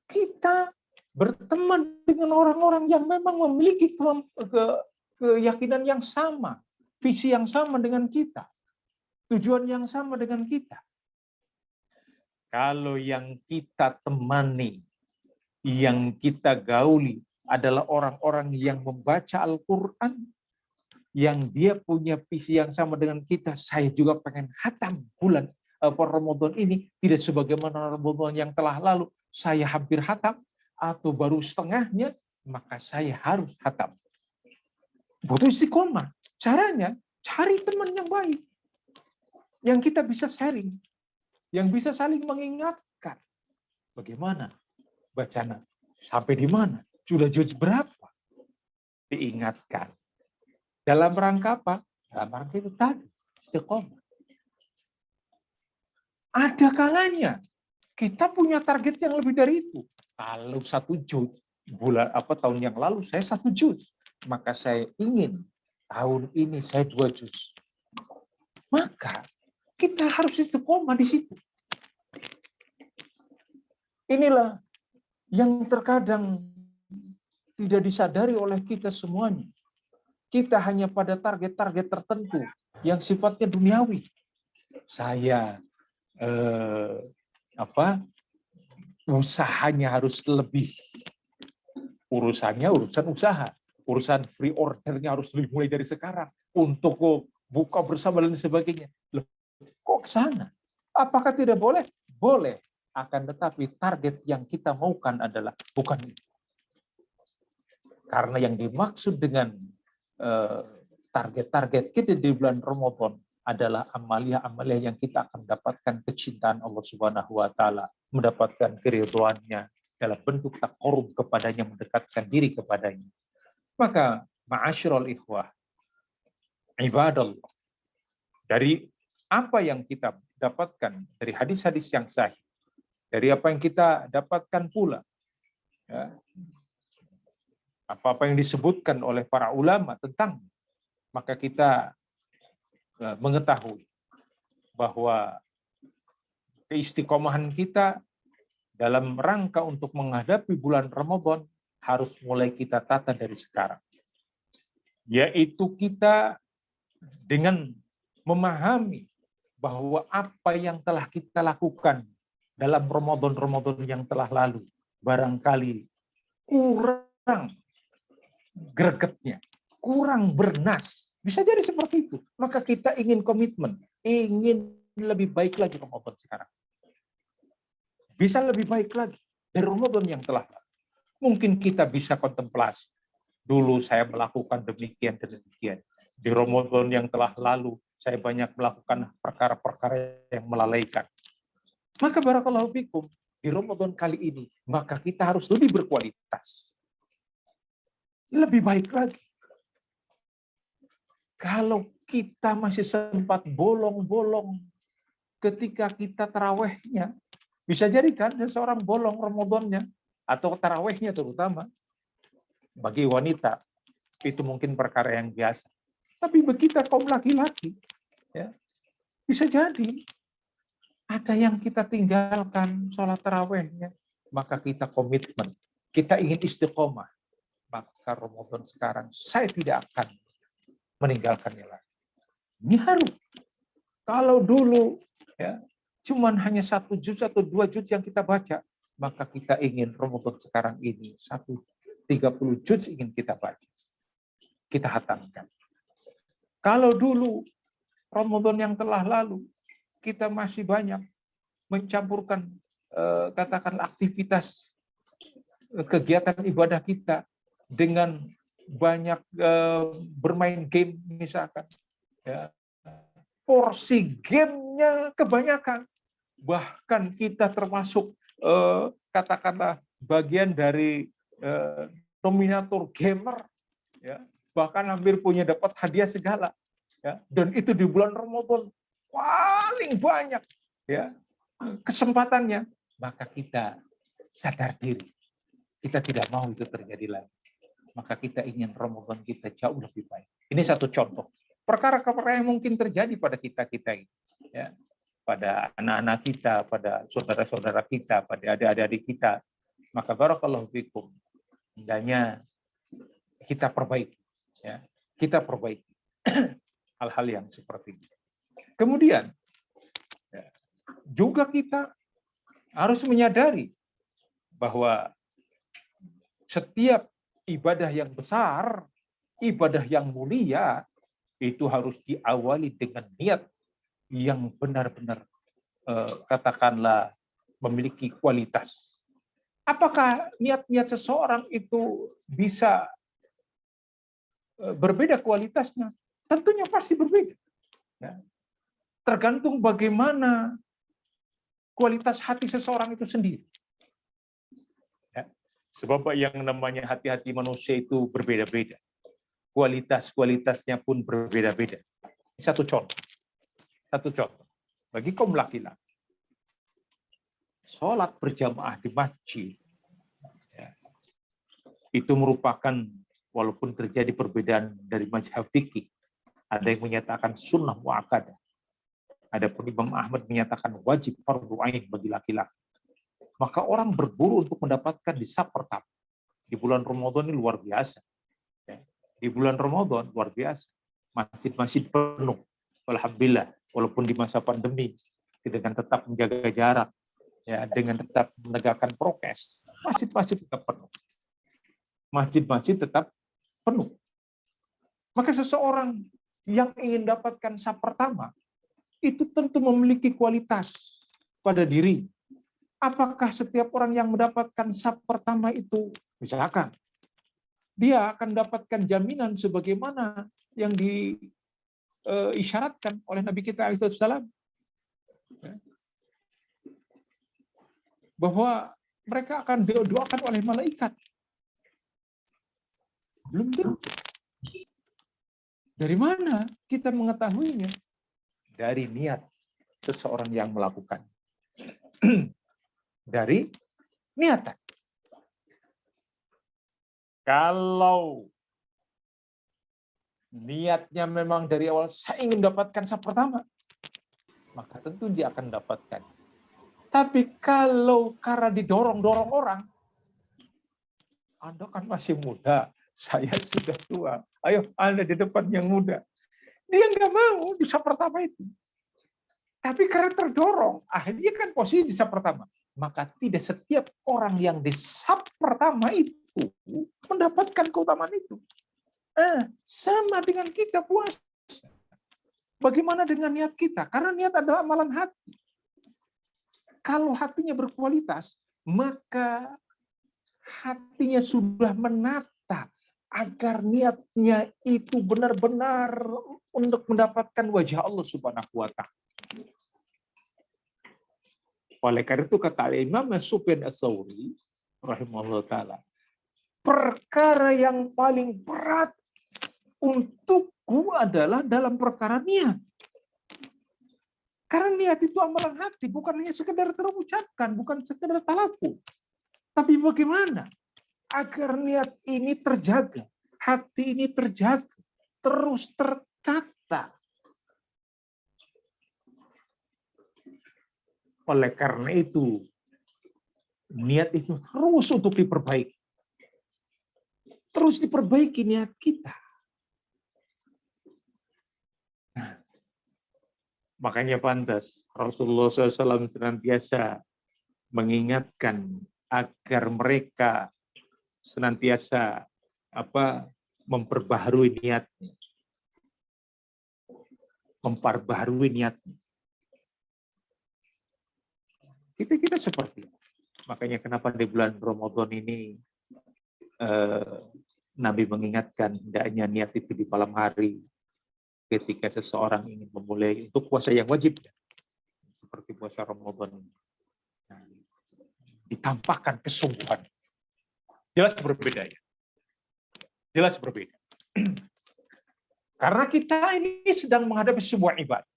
Kita berteman dengan orang-orang yang memang memiliki keyakinan yang sama, visi yang sama dengan kita, tujuan yang sama dengan kita. Kalau yang kita temani, yang kita gauli adalah orang-orang yang membaca Al-Quran, yang dia punya visi yang sama dengan kita, saya juga pengen khatam bulan Ramadan ini, tidak sebagaimana Ramadan yang telah lalu, saya hampir khatam, atau baru setengahnya, maka saya harus khatam. Butuh istiqomah. Caranya, cari teman yang baik. Yang kita bisa sharing. Yang bisa saling mengingatkan. Bagaimana bacaan? Sampai di mana? Sudah juz berapa? Diingatkan. Dalam rangka apa? Dalam rangka itu tadi. Istiqomah. Ada kalanya kita punya target yang lebih dari itu. Kalau 1 juz, tahun yang lalu saya 1 juz. Maka saya ingin tahun ini saya 2 juz. Maka kita harus istiqomah di situ. Inilah yang terkadang tidak disadari oleh kita semuanya. Kita hanya pada target-target tertentu yang sifatnya duniawi. Saya usahanya harus lebih, urusan usaha. Urusan free ordernya harus dimulai dari sekarang. Untuk buka bersama dan sebagainya. Loh, kok ke sana? Apakah tidak boleh? Boleh. Akan tetapi target yang kita maukan adalah bukan itu. Karena yang dimaksud dengan target-target kita di bulan Ramadan adalah amalia-amalia yang kita akan dapatkan kecintaan Allah Subhanahu wa Ta'ala, mendapatkan keridhoannya dalam bentuk taqarrub kepadanya, mendekatkan diri kepadanya. Maka ma'asyiral ikhwah, ibadallah, dari apa yang kita dapatkan dari hadis-hadis yang sahih, dari apa yang kita dapatkan pula, ya, apa-apa yang disebutkan oleh para ulama tentang, maka kita mengetahui bahwa keistiqomahan kita dalam rangka untuk menghadapi bulan Ramadan harus mulai kita tata dari sekarang. Yaitu kita dengan memahami bahwa apa yang telah kita lakukan dalam Ramadan yang telah lalu barangkali kurang gregetnya, kurang bernas. Bisa jadi seperti itu. Maka kita ingin komitmen, ingin lebih baik lagi Ramadan sekarang. Bisa lebih baik lagi dari Ramadan yang telah lalu. Mungkin kita bisa kontemplasi. Dulu saya melakukan demikian dan demikian. Di Ramadan yang telah lalu, saya banyak melakukan perkara-perkara yang melalaikan. Maka barakallahu fikum, di Ramadan kali ini, maka kita harus lebih berkualitas. Lebih baik lagi. Kalau kita masih sempat bolong-bolong ketika kita tarawehnya, bisa jadi kan seseorang bolong Ramadannya atau tarawehnya terutama. Bagi wanita itu mungkin perkara yang biasa. Tapi bagi kita kaum laki-laki, ya, bisa jadi ada yang kita tinggalkan sholat tarawehnya, maka kita komitmen, kita ingin istiqomah. Maka Ramadan sekarang saya tidak akan meninggalkannya lagi. Ini harus. Kalau dulu ya cuman hanya 1 juz atau 2 juz yang kita baca, maka kita ingin Ramadan sekarang ini 30 juz ingin kita baca. Kita hatamkan. Kalau dulu Ramadan yang telah lalu kita masih banyak mencampurkan katakanlah aktivitas kegiatan ibadah kita dengan banyak bermain game misalkan, ya, porsi gamenya kebanyakan, bahkan kita termasuk katakanlah bagian dari nominator gamer, ya, bahkan hampir punya dapat hadiah segala, ya, dan itu di bulan Ramadan paling banyak, ya, kesempatannya, maka kita sadar diri, kita tidak mau itu terjadi lagi. Maka kita ingin Ramadan kita jauh lebih baik. Ini satu contoh. Perkara-perkara yang mungkin terjadi pada kita-kita ini, ya, pada anak-anak kita, pada saudara-saudara kita, pada adik-adik kita. Maka barakallahu fikum, hendaknya kita perbaiki, ya, kita perbaiki hal-hal yang seperti ini. Kemudian ya, juga kita harus menyadari bahwa setiap ibadah yang besar, ibadah yang mulia, itu harus diawali dengan niat yang benar-benar katakanlah memiliki kualitas. Apakah niat-niat seseorang itu bisa berbeda kualitasnya? Tentunya pasti berbeda. Ya. Tergantung bagaimana kualitas hati seseorang itu sendiri. Sebab yang namanya hati-hati manusia itu berbeda-beda. Kualitas-kualitasnya pun berbeda-beda. Satu contoh. Bagi kaum laki-laki, sholat berjamaah di masjid, ya, itu merupakan, walaupun terjadi perbedaan dari mazhab fikih, ada yang menyatakan sunnah muakkadah. Adapun Imam Ahmad menyatakan wajib fardhu ain bagi laki-laki. Maka orang berburu untuk mendapatkan di saf pertama. Di bulan Ramadan ini luar biasa. Ya. Di bulan Ramadan luar biasa. Masjid-masjid penuh. Alhamdulillah, walaupun di masa pandemi, dengan tetap menjaga jarak, ya, dengan tetap menegakkan prokes, masjid-masjid tetap penuh. Masjid-masjid tetap penuh. Maka seseorang yang ingin dapatkan saf pertama, itu tentu memiliki kualitas pada diri. Apakah setiap orang yang mendapatkan saf pertama itu, misalkan, dia akan dapatkan jaminan sebagaimana yang diisyaratkan oleh Nabi kita alaihissalam, bahwa mereka akan didoakan oleh malaikat? Belum tentu. Dari mana kita mengetahuinya? Dari niat seseorang yang melakukan. Dari niatan. Kalau niatnya memang dari awal saya ingin mendapatkan saf pertama, maka tentu dia akan mendapatkan. Tapi kalau karena didorong-dorong orang, Anda kan masih muda, saya sudah tua, ayo Anda di depan yang muda. Dia nggak mau di saf pertama itu. Tapi karena terdorong, akhirnya kan posisi di saf pertama. Maka tidak setiap orang yang di saf pertama itu mendapatkan keutamaan itu. Sama dengan kita puasa. Bagaimana dengan niat kita? Karena niat adalah amalan hati. Kalau hatinya berkualitas, maka hatinya sudah menata agar niatnya itu benar-benar untuk mendapatkan wajah Allah Subhanahu wa Ta'ala. Oleh karena itu kata Imam Sufyan Ats-Tsauri rahimahullah taala, perkara yang paling berat untuk syirakku adalah dalam perkara niat. Karena niat itu amalan hati, bukan hanya sekedar terucapkan, bukan sekedar talafuz. Tapi bagaimana agar niat ini terjaga, hati ini terjaga, terus tertata. Oleh karena itu, niat itu terus untuk diperbaiki. Terus diperbaiki niat kita. Nah, makanya pantas Rasulullah SAW senantiasa mengingatkan agar mereka senantiasa memperbaharui niatnya. Memperbaharui niatnya. Kita seperti itu. Makanya kenapa di bulan Ramadan ini Nabi mengingatkan hendaknya niat itu di malam hari ketika seseorang ingin memulai untuk puasa yang wajib, seperti puasa Ramadan. Nah, ditampakkan kesungguhan. Jelas berbeda ya. Jelas berbeda. Karena kita ini sedang menghadapi sebuah ibadah.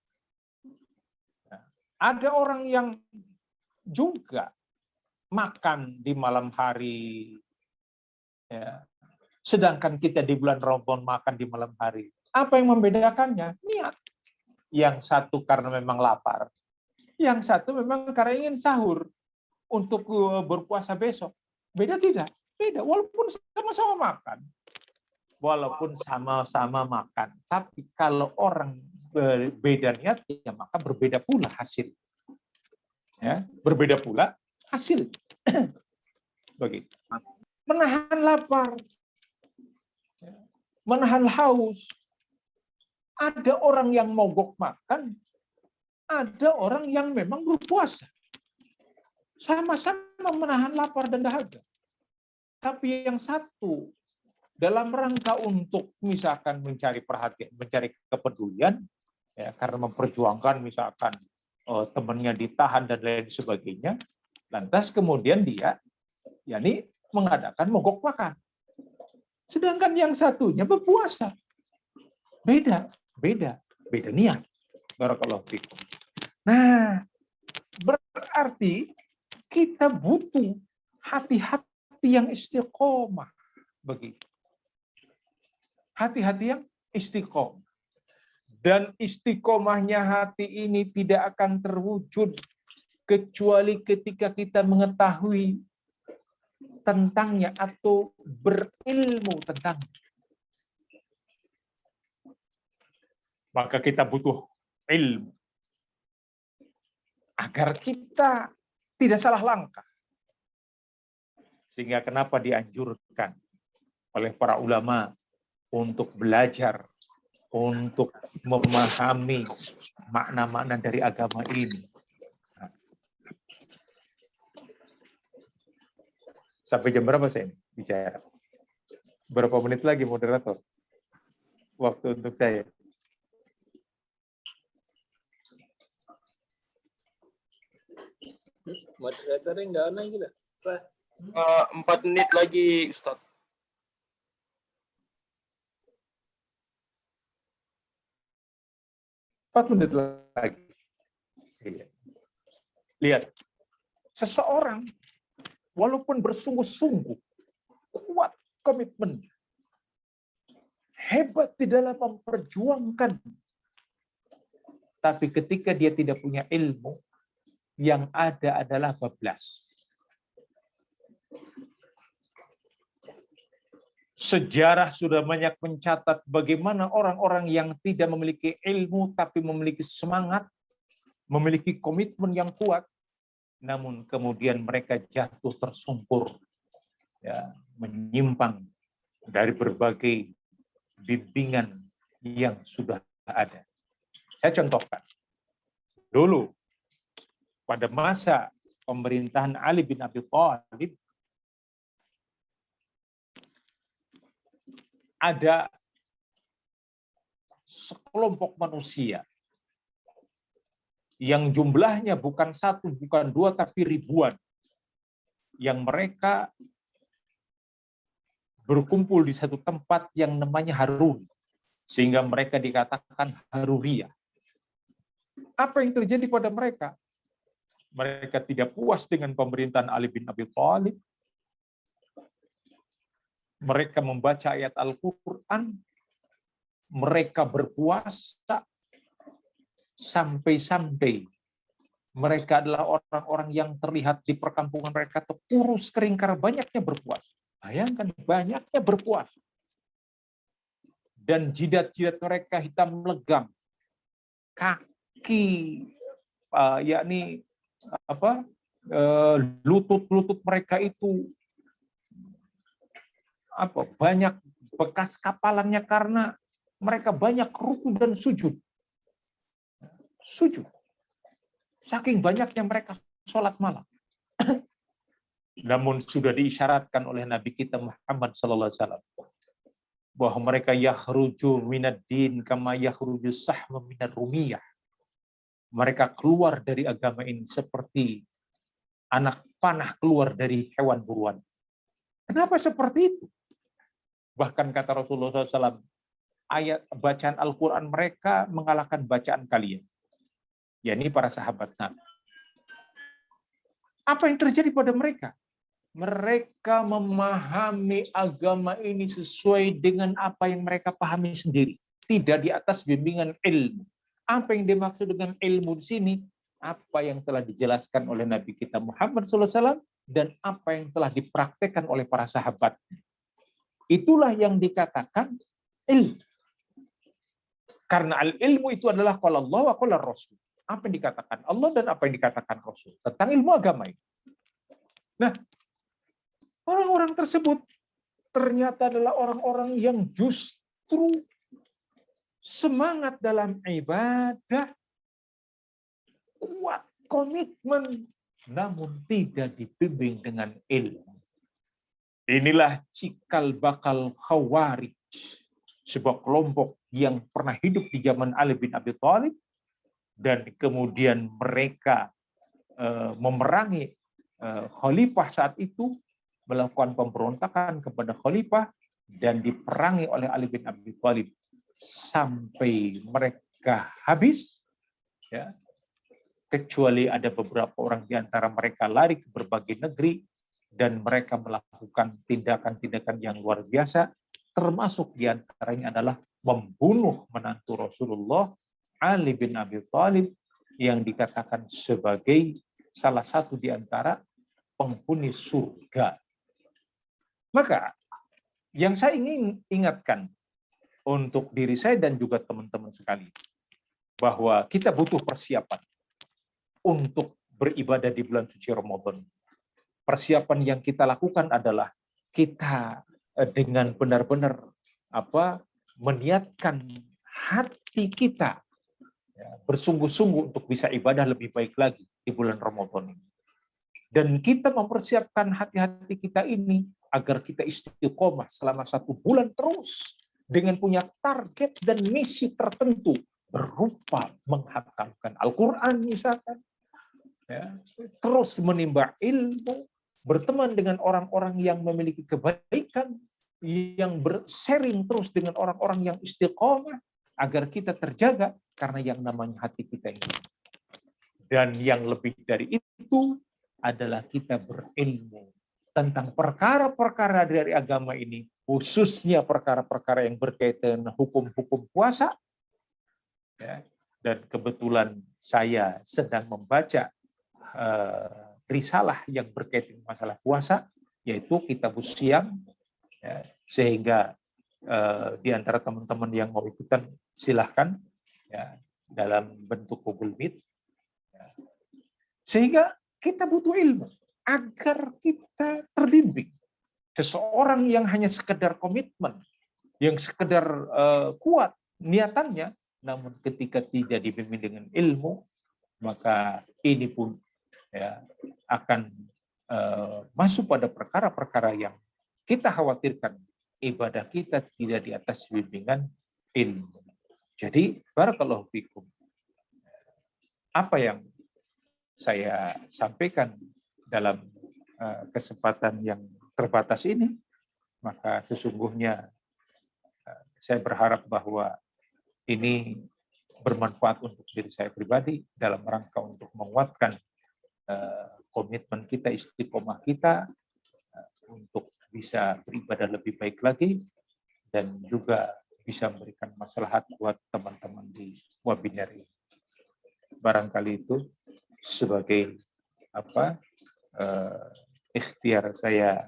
Nah, ada orang yang juga makan di malam hari, ya. Sedangkan kita di bulan Ramadan makan di malam hari. Apa yang membedakannya? Niat. Yang satu karena memang lapar, yang satu memang karena ingin sahur untuk berpuasa besok. Beda tidak? Beda, walaupun sama-sama makan. Walaupun sama-sama makan. Tapi kalau orang berbeda niatnya, maka berbeda pula hasil. Ya, berbeda pula hasil. Begitu. Menahan lapar, menahan haus. Ada orang yang mogok makan, ada orang yang memang berpuasa. Sama-sama menahan lapar dan dahaga. Tapi yang satu dalam rangka untuk misalkan mencari perhatian, mencari kepedulian, ya, karena memperjuangkan misalkan temannya ditahan dan lain sebagainya, lantas kemudian dia yakni mengadakan mogok makan. Sedangkan yang satunya berpuasa. Beda niat. Barakallahu fikum. Nah, berarti kita butuh hati-hati yang istiqomah. Begitu. Hati-hati yang istiqomah. Dan istiqomahnya hati ini tidak akan terwujud kecuali ketika kita mengetahui tentangnya atau berilmu tentangnya. Maka kita butuh ilmu agar kita tidak salah langkah. Sehingga kenapa dianjurkan oleh para ulama untuk belajar, untuk memahami makna-makna dari agama ini. Sampai jam berapa saya bicara? Berapa menit lagi moderator? Waktu untuk saya. Moderatornya nggak ada gitu. 4 menit lagi, Ustaz. Menit lagi. Lihat, seseorang walaupun bersungguh-sungguh, kuat komitmen, hebat di dalam memperjuangkan, tapi ketika dia tidak punya ilmu, yang ada adalah bablas. Sejarah sudah banyak mencatat bagaimana orang-orang yang tidak memiliki ilmu tapi memiliki semangat, memiliki komitmen yang kuat, namun kemudian mereka jatuh tersungkur, ya, menyimpang dari berbagai bimbingan yang sudah ada. Saya contohkan. Dulu pada masa pemerintahan Ali bin Abi Thalib, ada sekelompok manusia yang jumlahnya bukan 1, bukan 2, tapi ribuan, yang mereka berkumpul di satu tempat yang namanya Harun. Sehingga mereka dikatakan haruriyah. Apa yang terjadi pada mereka? Mereka tidak puas dengan pemerintahan Ali bin Abi Thalib. Mereka membaca ayat Al-Quran. Mereka berpuasa. Sampai-sampai mereka adalah orang-orang yang terlihat di perkampungan mereka kurus kering karena banyaknya berpuasa. Bayangkan, banyaknya berpuasa. Dan jidat-jidat mereka hitam legam. Kaki, yakni lutut-lutut mereka itu banyak bekas kapalannya karena mereka banyak ruku dan sujud. Sujud. Saking banyaknya mereka sholat malam. Namun sudah diisyaratkan oleh Nabi kita Muhammad SAW bahwa mereka yakhruju minad din kama yakhruju sahma minad rumiyah. Mereka keluar dari agama ini seperti anak panah keluar dari hewan buruan. Kenapa seperti itu? Bahkan kata Rasulullah SAW, ayat bacaan Al-Quran mereka mengalahkan bacaan kalian. Yakni para sahabat Nabi. Apa yang terjadi pada mereka? Mereka memahami agama ini sesuai dengan apa yang mereka pahami sendiri. Tidak di atas bimbingan ilmu. Apa yang dimaksud dengan ilmu di sini? Apa yang telah dijelaskan oleh Nabi kita Muhammad SAW dan apa yang telah dipraktekkan oleh para sahabat. Itulah yang dikatakan ilmu. Karena al-ilmu itu adalah qala Allah wa qala Rasul. Apa yang dikatakan Allah dan apa yang dikatakan Rasul tentang ilmu agama ini. Nah, orang-orang tersebut ternyata adalah orang-orang yang justru semangat dalam ibadah, kuat komitmen, namun tidak dibimbing dengan ilmu. Inilah cikal bakal Khawarij, sebuah kelompok yang pernah hidup di zaman Ali bin Abi Thalib, dan kemudian mereka memerangi khalifah saat itu, melakukan pemberontakan kepada khalifah, dan diperangi oleh Ali bin Abi Thalib sampai mereka habis, ya, kecuali ada beberapa orang di antara mereka lari ke berbagai negeri, dan mereka melakukan tindakan-tindakan yang luar biasa, termasuk di antaranya adalah membunuh menantu Rasulullah, Ali bin Abi Thalib, yang dikatakan sebagai salah satu di antara penghuni surga. Maka, yang saya ingin ingatkan untuk diri saya dan juga teman-teman sekalian, bahwa kita butuh persiapan untuk beribadah di bulan suci Ramadan. Persiapan yang kita lakukan adalah kita dengan benar-benar meniatkan hati kita, bersungguh-sungguh untuk bisa ibadah lebih baik lagi di bulan Ramadan ini. Dan kita mempersiapkan hati-hati kita ini agar kita istiqomah selama 1 bulan terus dengan punya target dan misi tertentu berupa menghafalkan Al-Quran misalkan, ya, terus menimba ilmu, berteman dengan orang-orang yang memiliki kebaikan, yang bersharing terus dengan orang-orang yang istiqomah, agar kita terjaga karena yang namanya hati kita ini. Dan yang lebih dari itu adalah kita berilmu tentang perkara-perkara dari agama ini, khususnya perkara-perkara yang berkaitan dengan hukum-hukum puasa. Ya, dan kebetulan saya sedang membaca risalah yang berkaitan dengan masalah puasa, yaitu Kitabus Shiyam, ya, sehingga di antara teman-teman yang mau ikutan silahkan, ya, dalam bentuk Google Meet, ya. Sehingga kita butuh ilmu agar kita terbimbing. Seseorang yang hanya sekedar komitmen, yang sekedar kuat niatannya, namun ketika tidak dibimbing dengan ilmu, maka ini pun, ya, akan masuk pada perkara-perkara yang kita khawatirkan ibadah kita tidak di atas bimbingan ilmu. Jadi, barakallahu fikum. Apa yang saya sampaikan dalam kesempatan yang terbatas ini, maka sesungguhnya saya berharap bahwa ini bermanfaat untuk diri saya pribadi dalam rangka untuk menguatkan komitmen kita, istiqomah kita untuk bisa beribadah lebih baik lagi dan juga bisa memberikan maslahat buat teman-teman di webinar ini. Barangkali itu sebagai ikhtiar saya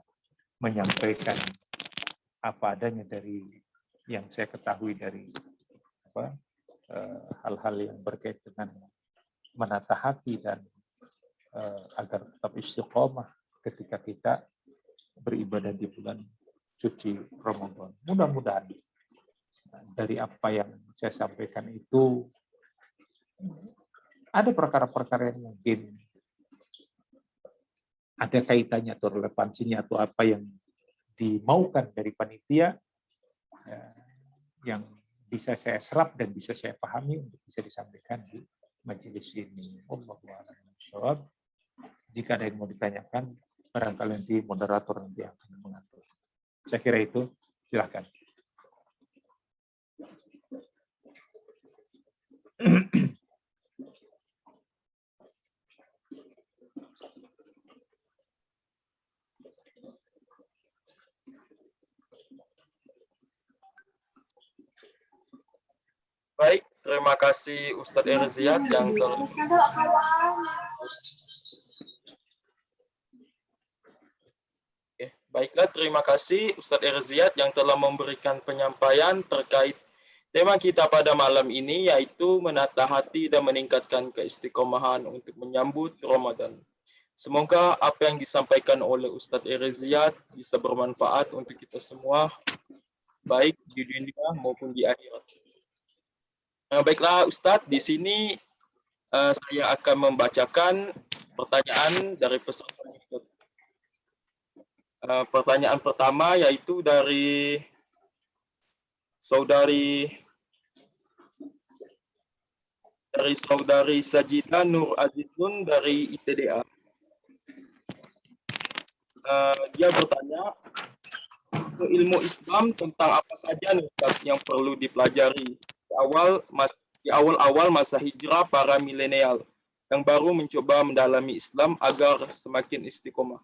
menyampaikan apa adanya dari yang saya ketahui dari hal-hal yang berkaitan dengan menata hati dan agar tetap istiqomah ketika kita beribadah di bulan suci Ramadan. Mudah-mudahan dari apa yang saya sampaikan itu ada perkara-perkara yang mungkin ada kaitannya atau relevansinya atau apa yang dimaukan dari panitia yang bisa saya serap dan bisa saya pahami untuk bisa disampaikan di majelis ini. Wallahu a'lam bishawab. Jika ada yang mau ditanyakan, barangkali nanti moderator nanti akan mengatur. Saya kira itu, silakan. Baik, terima kasih Ustadz Erziat yang baiklah, terima kasih Ustadz Erziat yang telah memberikan penyampaian terkait tema kita pada malam ini, yaitu menata hati dan meningkatkan keistiqomahan untuk menyambut Ramadan. Semoga apa yang disampaikan oleh Ustadz Erziat bisa bermanfaat untuk kita semua, baik di dunia maupun di akhirat. Baiklah Ustadz, di sini saya akan membacakan pertanyaan dari peserta. Pertanyaan pertama yaitu dari saudari Sajida Nur Azizun dari ITDA. Dia bertanya, ilmu Islam tentang apa saja nih Ustaz yang perlu dipelajari di awal-awal masa hijrah para milenial yang baru mencoba mendalami Islam agar semakin istiqomah.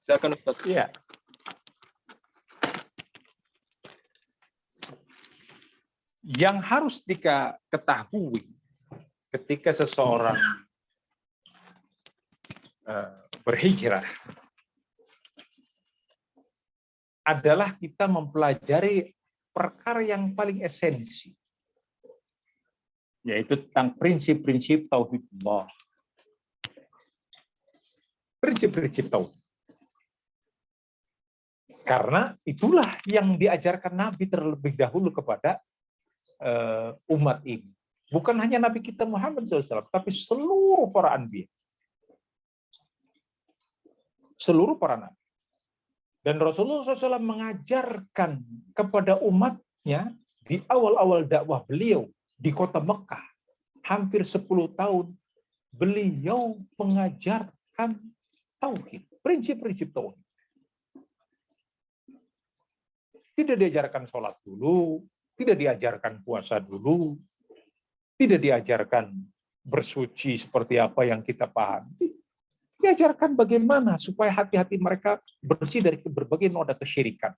Silakan Ustaz. Iya. Yang harus diketahui ketika seseorang berhijrah adalah kita mempelajari perkara yang paling esensi, yaitu tentang prinsip-prinsip tauhidullah. Prinsip-prinsip tauhid. Karena itulah yang diajarkan Nabi terlebih dahulu kepada umat ini. Bukan hanya Nabi kita Muhammad SAW, tapi seluruh para anbiya. Seluruh para nabi. Dan Rasulullah SAW mengajarkan kepada umatnya di awal-awal dakwah beliau di kota Mekah, hampir 10 tahun, beliau mengajarkan tauhid, prinsip-prinsip tauhid. Tidak diajarkan sholat dulu, tidak diajarkan puasa dulu, tidak diajarkan bersuci seperti apa yang kita pahami. Diajarkan bagaimana supaya hati-hati mereka bersih dari berbagai noda kesyirikan.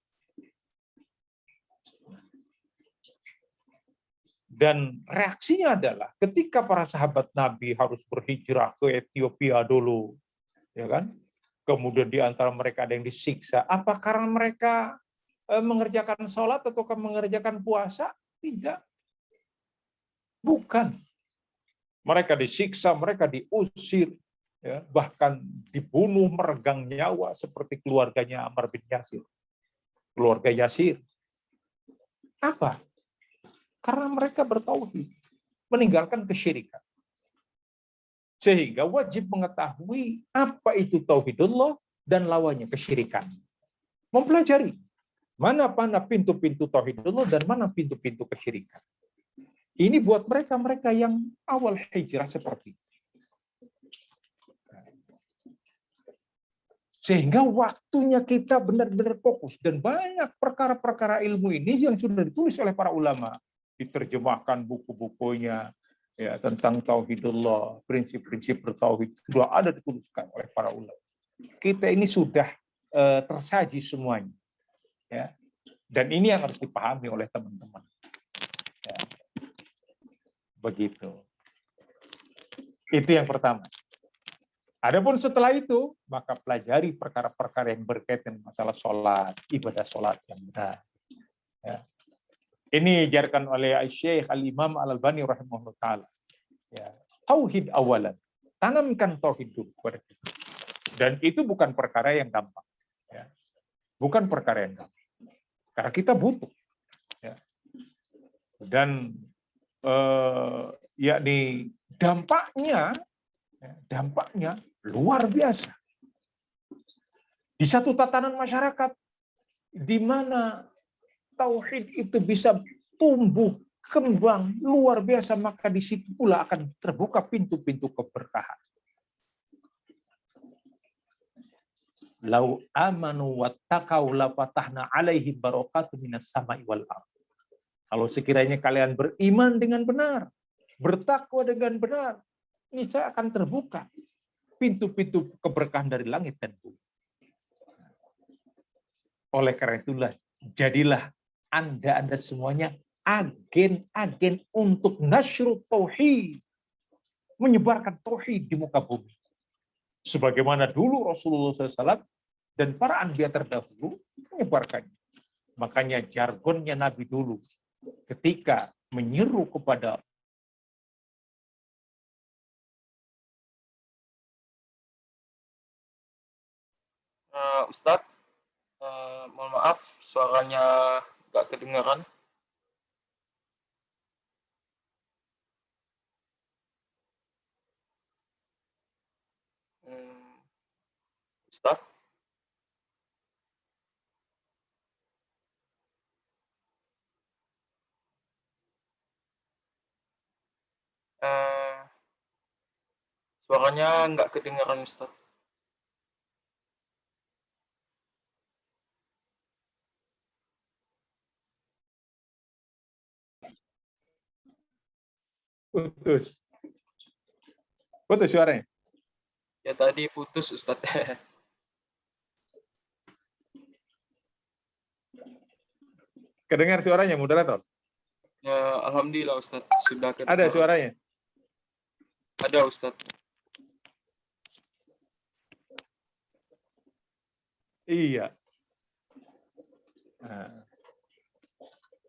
Dan reaksinya adalah ketika para sahabat Nabi harus berhijrah ke Ethiopia dulu, ya kan? Kemudian di antara mereka ada yang disiksa. Apa karena mereka mengerjakan sholat atau mengerjakan puasa? Tidak. Bukan. Mereka disiksa, mereka diusir, ya, bahkan dibunuh meregang nyawa seperti keluarganya Ammar bin Yasir. Keluarga Yasir. Apa? Karena mereka bertauhid, meninggalkan kesyirikan. Sehingga wajib mengetahui apa itu tauhidullah dan lawannya kesyirikan. Mempelajari mana pintu-pintu tauhidullah dan mana pintu-pintu kesyirikan. Ini buat mereka yang awal hijrah seperti itu. Sehingga waktunya kita benar-benar fokus. Dan banyak perkara-perkara ilmu ini yang sudah ditulis oleh para ulama. Diterjemahkan buku-bukunya ya, tentang tauhidullah, prinsip-prinsip bertauhid. Sudah ada dituliskan oleh para ulama. Kita ini sudah tersaji semuanya. Ya. Dan ini yang harus dipahami oleh teman-teman. Ya. Begitu. Itu yang pertama. Adapun setelah itu, maka pelajari perkara-perkara yang berkaitan masalah sholat, ibadah sholat yang benar. Ya. Ini diajarkan oleh Syekh Al-Imam Al-Albani rahimahullah ta'ala. Ya. Tauhid awalan. Tanamkan tauhid dulu kepada kita. Dan itu bukan perkara yang gampang. Ya. Bukan perkara yang gampang. Karena kita butuh. Ya. Dan yakni dampaknya luar biasa. Di satu tatanan masyarakat di mana tauhid itu bisa tumbuh kembang luar biasa, maka di situ pula akan terbuka pintu-pintu keberkahan. Lau amanu wattaqau la fatahna alaihim barakatun minas sama'i wal ardh. Kalau sekiranya kalian beriman dengan benar, bertakwa dengan benar, niscaya akan terbuka pintu-pintu keberkahan dari langit dan bumi. Oleh karena itulah, jadilah Anda semuanya agen-agen untuk nasyru tauhid, menyebarkan tauhid di muka bumi. Sebagaimana dulu Rasulullah SAW dan para anbiya terdahulu menyebarkannya. Makanya jargonnya Nabi dulu ketika menyeru kepada Ustadz, mohon maaf, suaranya nggak kedengaran. Ustadz? Suaranya nggak kedengaran, Ustadz. putus suaranya. Ya tadi putus, Ustadz. Kedengar suaranya, moderator? Ya, alhamdulillah Ustadz, sudah kedengar. Ada suaranya? Ada, Ustadz. Iya. Nah,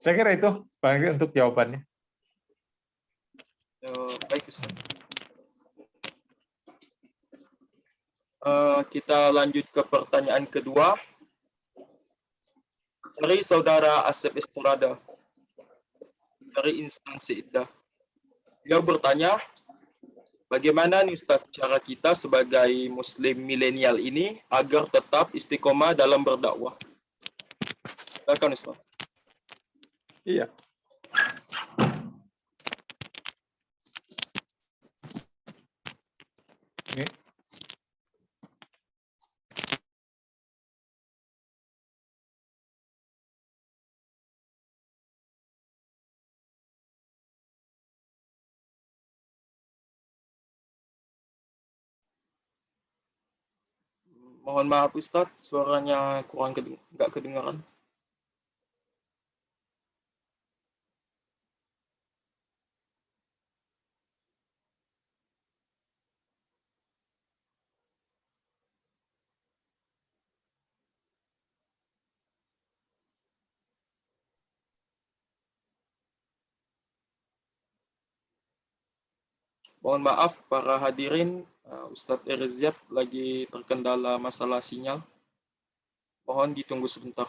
saya kira itu Bang untuk jawabannya. Baik, Ustaz. Kita lanjut ke pertanyaan kedua dari saudara Asep Estrada dari instansi IDDA. Beliau bertanya, bagaimana nih Ustaz cara kita sebagai Muslim milenial ini agar tetap istiqomah dalam berdakwah? Silakan Ustaz. Iya. Ini. Mohon maaf Ustaz, suaranya kurang nggak kedengaran. Mohon maaf para hadirin, Ustadz Ereziat lagi terkendala masalah sinyal. Mohon ditunggu sebentar.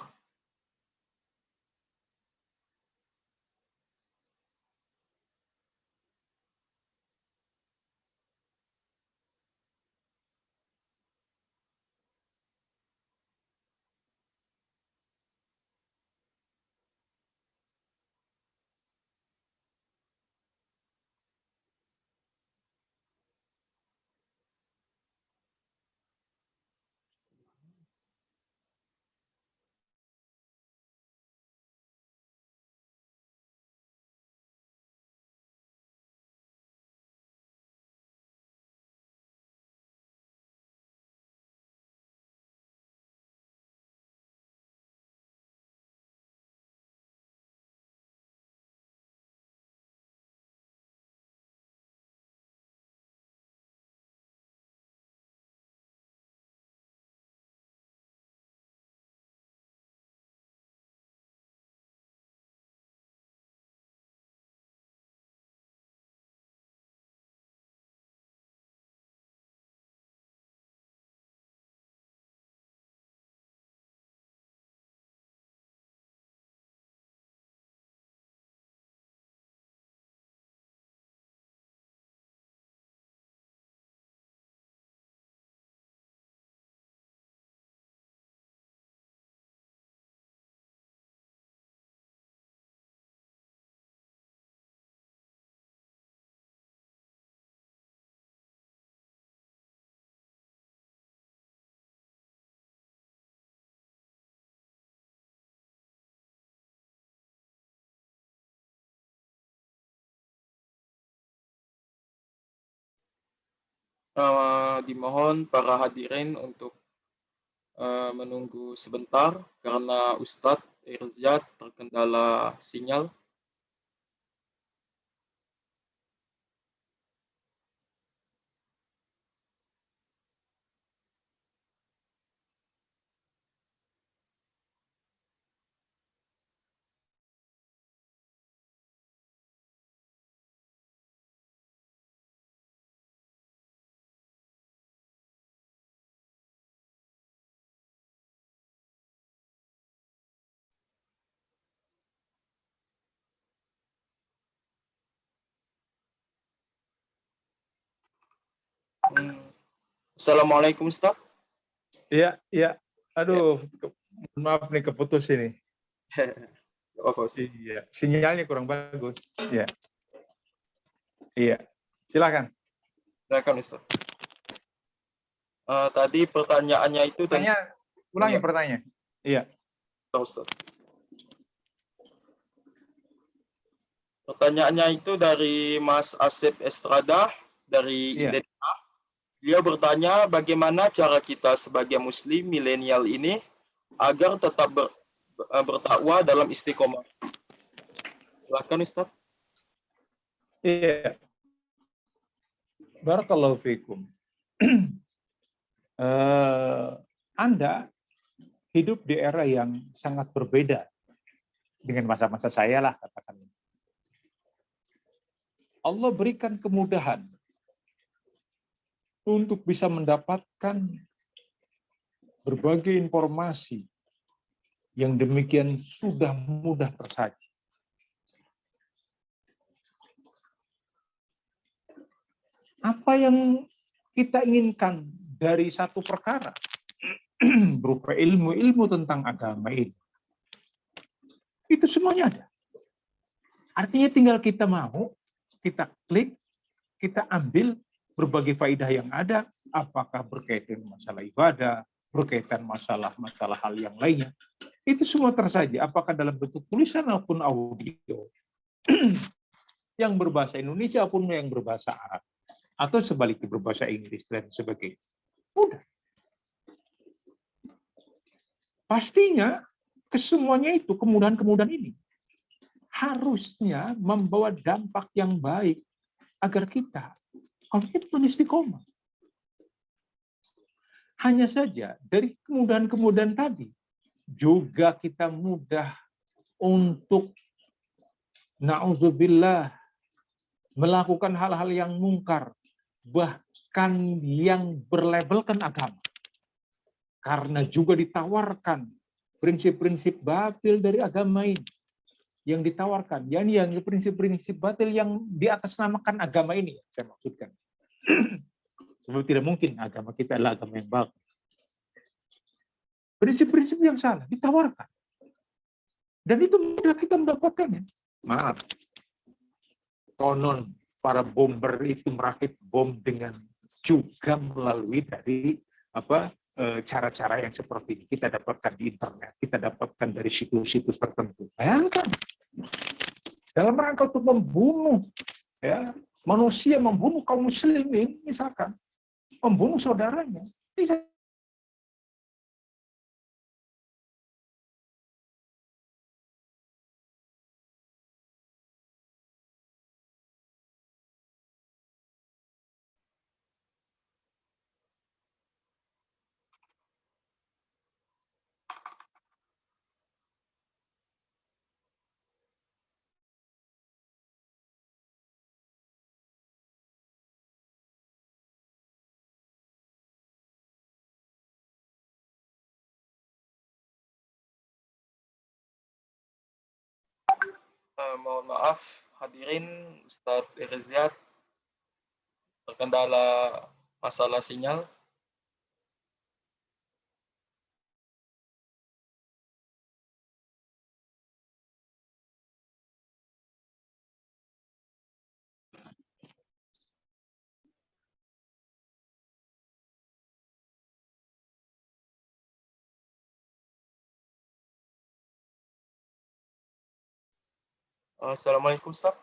Dimohon para hadirin untuk menunggu sebentar karena Ustadz Irzad terkendala sinyal. Assalamualaikum Ustadz. Iya, iya. Aduh, maaf nih keputus ini. Iya, sinyalnya kurang bagus. Iya. Iya. Silakan. Silakan Ustadz. Tadi pertanyaannya itu Ulangi pertanyaan. Iya. Ustadz. Pertanyaannya itu dari Mas Asep Estrada dari Indonesia. Dia bertanya bagaimana cara kita sebagai muslim milenial ini agar tetap bertakwa dalam istiqomah. Silakan Ustaz. Iya. Barakallahu fikum. Anda hidup di era yang sangat berbeda dengan masa-masa saya lah katakan. Allah berikan kemudahan untuk bisa mendapatkan berbagai informasi yang demikian sudah mudah tersaji. Apa yang kita inginkan dari satu perkara berupa ilmu-ilmu tentang agama ini, itu semuanya ada. Artinya tinggal kita mau, kita klik, kita ambil berbagai faidah yang ada, apakah berkaitan masalah ibadah, berkaitan masalah hal yang lainnya. Itu semua tersaji, apakah dalam bentuk tulisan maupun audio. Yang berbahasa Indonesia maupun yang berbahasa Arab. Atau sebaliknya berbahasa Inggris dan sebagainya. Udah. Pastinya kesemuanya itu, kemudahan-kemudahan ini harusnya membawa dampak yang baik agar kita komitmen istiqomah. Hanya saja dari kemudahan-kemudahan tadi juga kita mudah untuk na'udzubillah melakukan hal-hal yang mungkar, bahkan yang berlabelkan agama. Karena juga ditawarkan prinsip-prinsip batil dari agama ini. Yang ditawarkan, yang prinsip-prinsip batil yang diatasnamakan agama ini, saya maksudkan. Sebab tidak mungkin agama kita adalah agama yang bagus. Prinsip-prinsip yang salah ditawarkan. Dan itu mudah kita mendapatkannya. Maaf. Konon para bomber itu merakit bom dengan juga melalui dari cara-cara yang seperti ini. Kita dapatkan di internet, kita dapatkan dari situs-situs tertentu. Bayangkan, dalam rangka untuk membunuh manusia, membunuh kaum muslimin, misalkan, membunuh saudaranya. Mohon maaf hadirin, Ustadz Irzad terkendala masalah sinyal. Assalamualaikum Ustaz.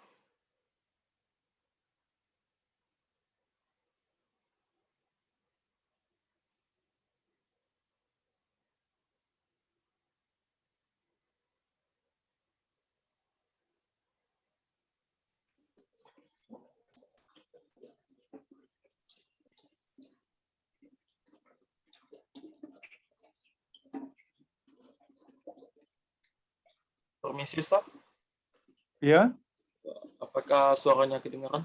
Permisi Ustaz, Ya, apakah suaranya kedengaran?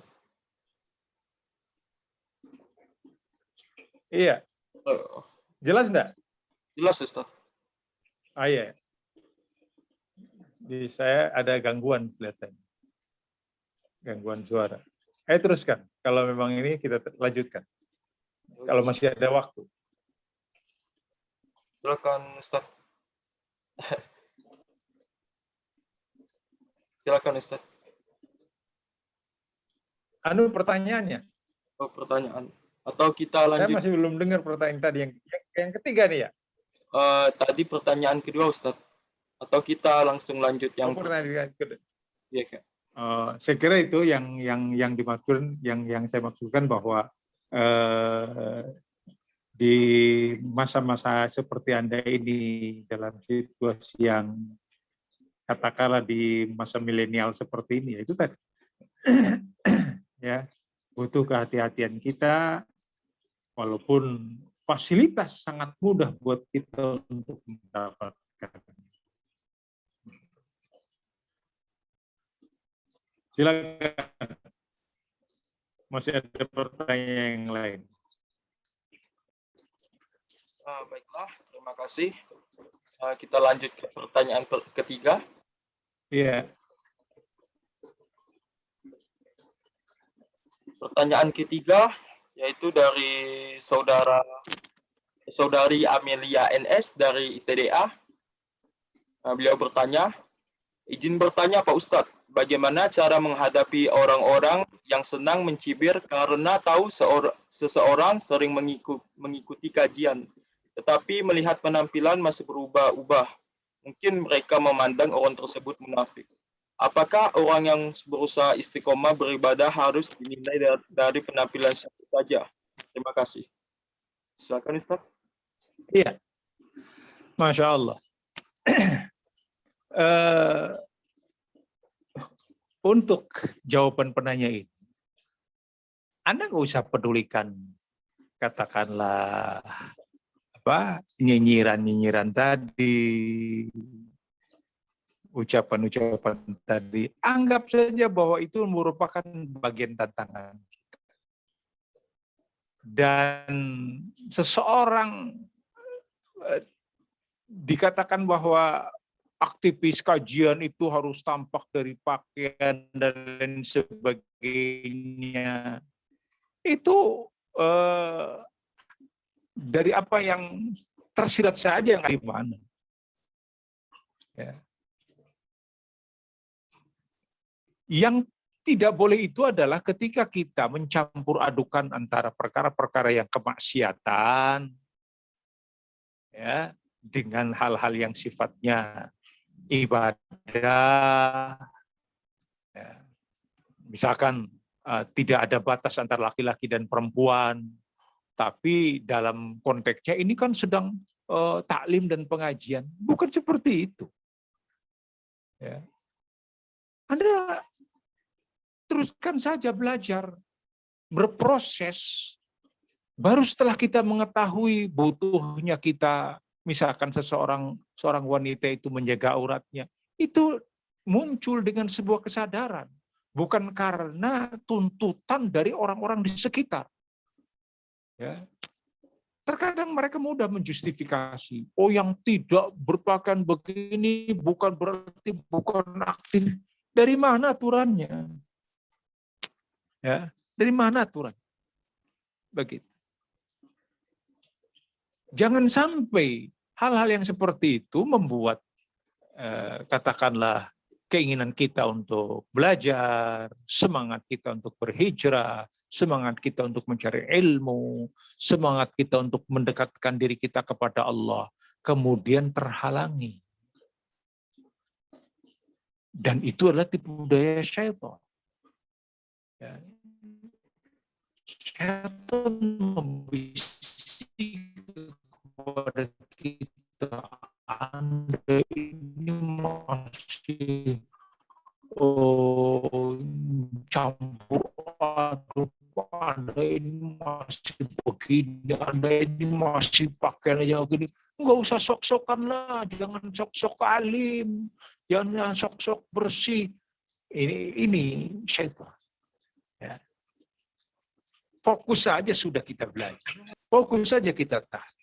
iya. Oh, Jelas enggak? jelas Ustaz. Ah, iya. Di saya ada gangguan kelihatan. Gangguan suara. Teruskan. Kalau memang ini kita lanjutkan. Kalau masih ada waktu. Silakan Ustaz. Silakan Ustaz. Anu pertanyaannya. Oh, pertanyaan. Atau kita Saya lanjut. masih belum dengar pertanyaan tadi. Yang ketiga nih ya. Tadi pertanyaan kedua Ustaz. Atau kita langsung lanjut yang Pertanyaan kedua. Iya, Kak. Saya kira itu yang dimaksud, yang saya maksudkan bahwa di masa-masa seperti Anda ini dalam situasi yang katakanlah di masa milenial seperti ini, itu tadi ya butuh kehati-hatian kita, walaupun fasilitas sangat mudah buat kita untuk mendapatkan. Silakan. Masih ada pertanyaan yang lain. Baiklah, terima kasih. Kita lanjut ke pertanyaan ketiga. Iya. Pertanyaan ketiga yaitu dari saudari Amelia NS dari ITDA. Beliau bertanya, izin bertanya Pak Ustadz, bagaimana cara menghadapi orang-orang yang senang mencibir karena tahu seseorang sering mengikuti kajian, tetapi melihat penampilan masih berubah-ubah. Mungkin mereka memandang orang tersebut munafik. Apakah orang yang berusaha istiqomah beribadah harus dinilai dari penampilan saja? Terima kasih. Silakan Ustaz. Iya. Masya Allah. Untuk jawaban penanya ini, Anda nggak usah pedulikan, katakanlah nyinyiran tadi, ucapan-ucapan tadi. Anggap saja bahwa itu merupakan bagian tantangan. Dan seseorang dikatakan bahwa aktivis kajian itu harus tampak dari pakaian dan lain sebagainya. Itu dari apa yang tersirat saja yang di mana. Ya. Yang tidak boleh itu adalah ketika kita mencampur adukan antara perkara-perkara yang kemaksiatan ya dengan hal-hal yang sifatnya ibadah. Ya. Misalkan tidak ada batas antara laki-laki dan perempuan, tapi dalam konteksnya ini kan sedang taklim dan pengajian, bukan seperti itu. Ya. Anda teruskan saja belajar, berproses. Baru setelah kita mengetahui butuhnya kita, misalkan seorang wanita itu menjaga auratnya, itu muncul dengan sebuah kesadaran. Bukan karena tuntutan dari orang-orang di sekitar. Ya. Terkadang mereka mudah menjustifikasi. Oh, yang tidak berpakaian begini bukan berarti bukan aktif. Dari mana aturannya? Ya, dari mana aturan? Begitu. Jangan sampai hal-hal yang seperti itu membuat katakanlah keinginan kita untuk belajar, semangat kita untuk berhijrah, semangat kita untuk mencari ilmu, semangat kita untuk mendekatkan diri kita kepada Allah, kemudian terhalangi. Dan itu adalah tipu daya syaitan. Ya. Syaitan membisik kepada kita, Anda ini masih campur aduk, Anda ini masih begini, Anda ini masih pakaian aja begini. Nggak usah sok-sokan lah, jangan sok-sok alim, jangan sok-sok bersih. Ini syaitan. Ya. Fokus saja sudah kita belajar. Fokus saja kita tahan.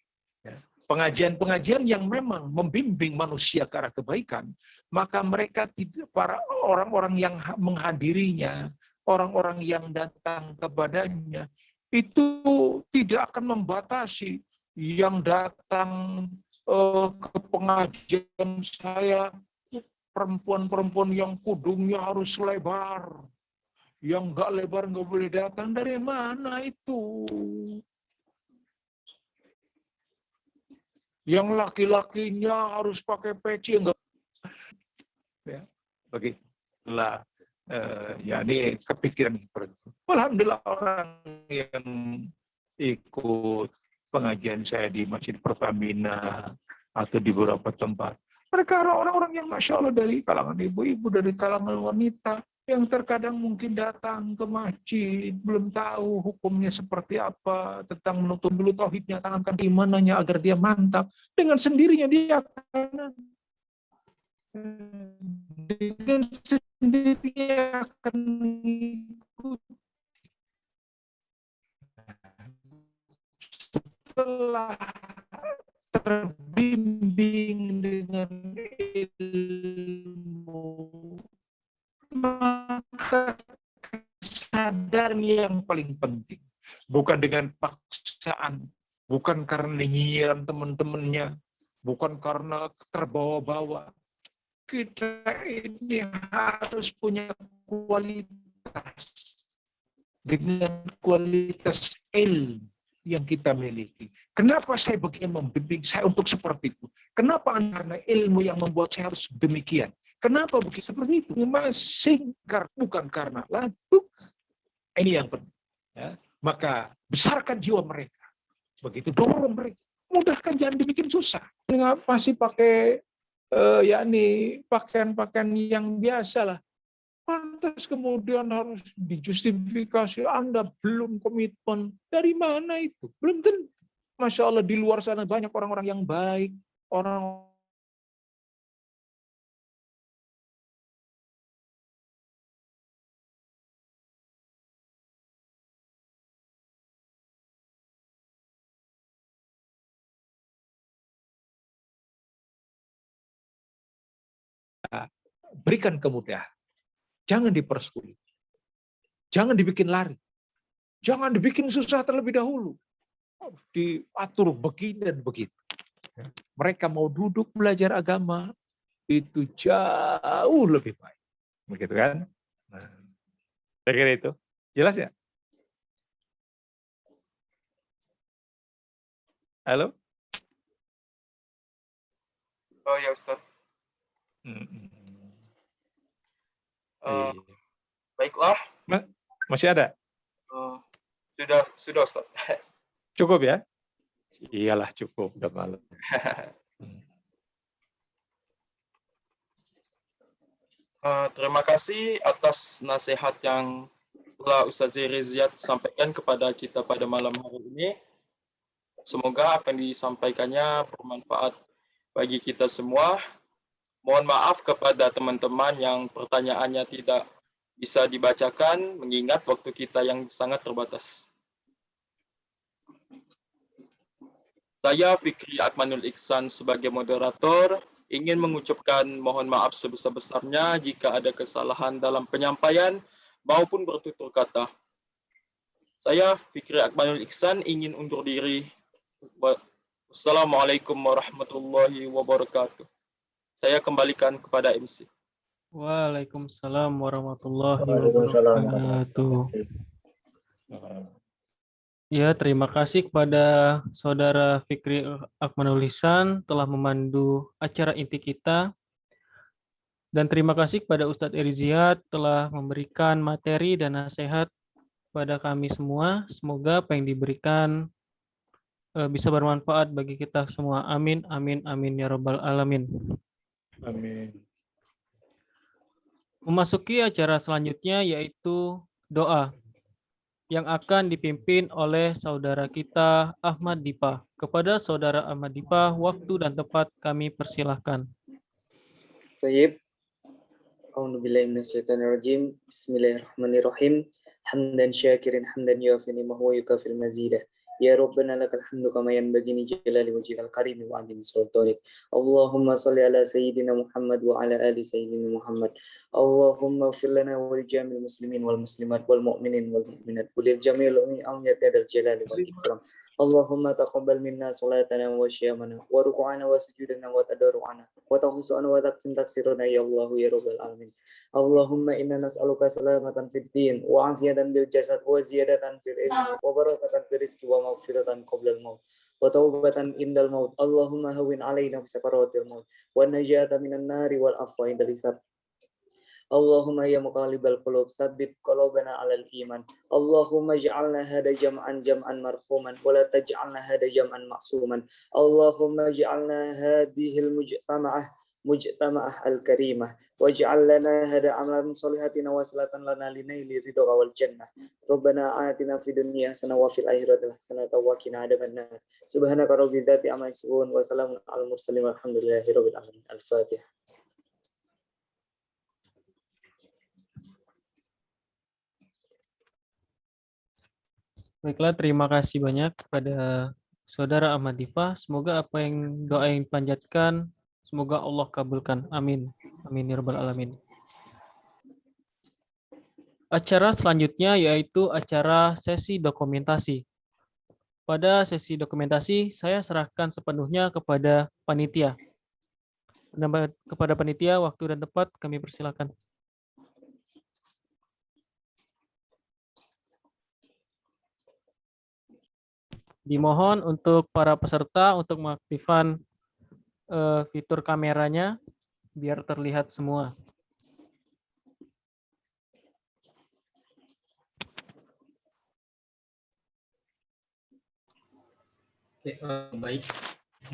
Ya. Pengajian-pengajian yang memang membimbing manusia ke arah kebaikan, maka mereka tidak, para orang-orang yang menghadirinya, orang-orang yang datang kepadanya, itu tidak akan membatasi yang datang ke pengajian saya, perempuan-perempuan yang kudungnya harus lebar, yang nggak lebar nggak boleh datang. Dari mana itu? Yang laki-lakinya harus pakai peci, enggak. Ya, begitulah. Ya, ini kepikiran seperti itu. Alhamdulillah orang yang ikut pengajian saya di Masjid Pertamina atau di beberapa tempat, mereka orang-orang yang Masya Allah dari kalangan ibu-ibu, dari kalangan wanita, yang terkadang mungkin datang ke masjid, belum tahu hukumnya seperti apa, tentang menuntut dulu tauhidnya, tanamkan imannya agar dia mantap. Dengan sendirinya dia akan mengikuti. Setelah terbimbing dengan ilmu, maka kesadaran yang paling penting, bukan dengan paksaan, bukan karena nyinyir teman-temannya, bukan karena terbawa-bawa. Kita ini harus punya kualitas, dengan kualitas ilmu yang kita miliki. Kenapa saya begini membimbing saya untuk seperti itu? Kenapa? Karena ilmu yang membuat saya harus demikian. Kenapa begitu seperti itu? Masih bukan karena lagu. Ini yang penting. Ya. Maka besarkan jiwa mereka. Begitu dorong mereka. Mudahkan, jangan dibikin susah. Masih pakai yakni pakaian-pakaian yang biasa lah. Pantas kemudian harus dijustifikasi. Anda belum komitmen. Dari mana itu? Belum tentu. Masya Allah, di luar sana banyak orang-orang yang baik. Orang berikan kemudahan. Jangan dipersulit. Jangan dibikin lari. Jangan dibikin susah terlebih dahulu. Diatur begini dan begitu. Mereka mau duduk belajar agama, itu jauh lebih baik. Begitu kan? Nah, saya kira itu. Jelas ya? Halo? Oh ya Ustaz. Baiklah. Masih ada? Sudah Ustaz. Cukup ya? Iyalah cukup, udah malam. Terima kasih atas nasihat yang telah Ustaz Ziyad sampaikan kepada kita pada malam hari ini. Semoga apa yang disampaikannya bermanfaat bagi kita semua. Mohon maaf kepada teman-teman yang pertanyaannya tidak bisa dibacakan, mengingat waktu kita yang sangat terbatas. Saya Fikri Akmanul Ihsan sebagai moderator ingin mengucapkan mohon maaf sebesar-besarnya jika ada kesalahan dalam penyampaian maupun bertutur kata. Saya Fikri Akmanul Ihsan ingin undur diri. Wassalamualaikum warahmatullahi wabarakatuh. Saya kembalikan kepada MC. Waalaikumsalam warahmatullahi wabarakatuh. Ya, terima kasih kepada Saudara Fikri Akmanul Ihsan telah memandu acara inti kita. Dan terima kasih kepada Ustadz Eri Ziyad telah memberikan materi dan nasihat kepada kami semua. Semoga apa yang diberikan bisa bermanfaat bagi kita semua. Amin, amin, amin ya rabbal alamin. Amin. Memasuki acara selanjutnya yaitu doa. yang akan dipimpin oleh saudara kita Ahmad Dipa. Kepada saudara Ahmad Dipa, waktu dan tempat kami persilahkan. Tayyib. A'udzubillahi minasyaitonirrajim. Bismillahirrahmanirrahim. Hamdan syakirin hamdan yuafi ni'mahu wa yukafil mazidah. Ya Rabbana lakal hamdu kama yanbaghi li jalali wajhikal karim wa 'azimi sultanik. Allahumma shalli ala sayyidina Muhammad wa ala ali sayyidina Muhammad. Allahumma ighfir lana wa li jami'il muslimin wal muslimat wal mu'minin wal mu'minat wa li jami'il ummi dal jalali wal ikram. Allahumma taqabbal minna salatana wa syiyamana wa ruku'ana wa sujudana wa tadarru'ana wa taqusana wa taqsim taksiruna ya Allah ya Rabbal alamin. Allahumma inna nas'aluka salamatan fid din wa afiyatan bil jasad wa ziyadatan fil ilmi wa barakatan fil rizqi wa maghfiratan qabla al maut wa taubatan indal maut. Allahumma hawwin alaina fi sakaratil maut wa najata minan nari wal afwa indal hisab. Allahumma ya muqallibal qulub tsabbit qulubana 'alal iman. Allahumma ij'alna hada jam'an marhuman wa la taj'alna hada jam'an ma'suman. Allahumma ij'alna hadhil mujtama'ah al-karimah waj'al lana hada amalan sholihatin wa salatan lana linaili ridha wal jannah. Rabbana atina fid dunya hasanah wa fil akhirati hasanah wa qina adzabannar. Subhanaka rabbil izzati amma yasifun wa salamun alal mursalin walhamdulillahi rabbil alamin. Al-Fatihah. Baiklah, terima kasih banyak kepada saudara Ahmad Dipa. Semoga apa yang doa yang dipanjatkan, semoga Allah kabulkan. Amin. Amin ya rabbal alamin. Acara selanjutnya yaitu acara sesi dokumentasi. Pada sesi dokumentasi, saya serahkan sepenuhnya kepada panitia. Kepada panitia, waktu dan tempat kami persilakan. Dimohon untuk para peserta untuk mengaktifkan fitur kameranya biar terlihat semua. Oke, baik.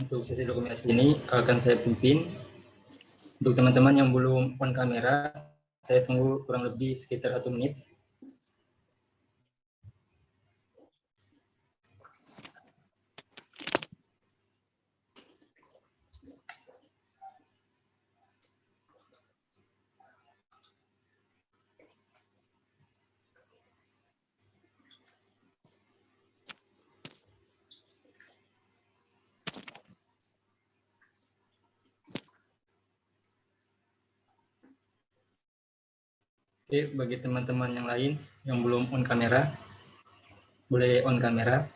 Untuk sesi dokumentasi ini akan saya pimpin. Untuk teman-teman yang belum on kamera, saya tunggu kurang lebih sekitar 1 menit. Oke, bagi teman-teman yang lain yang belum on kamera, boleh on kamera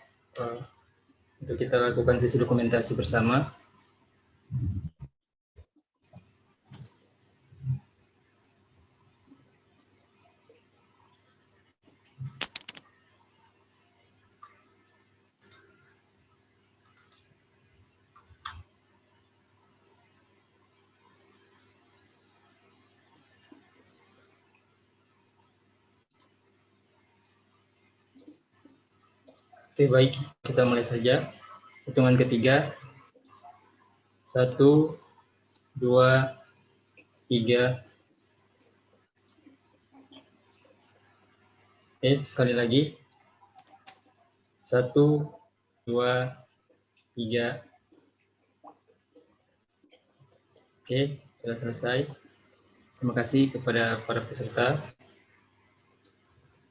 untuk kita lakukan sesi dokumentasi bersama. Oke, baik. Kita mulai saja. Hitungan ketiga. 1, 2, 3. Oke, sekali lagi. 1, 2, 3. Oke, sudah selesai. Terima kasih kepada para peserta.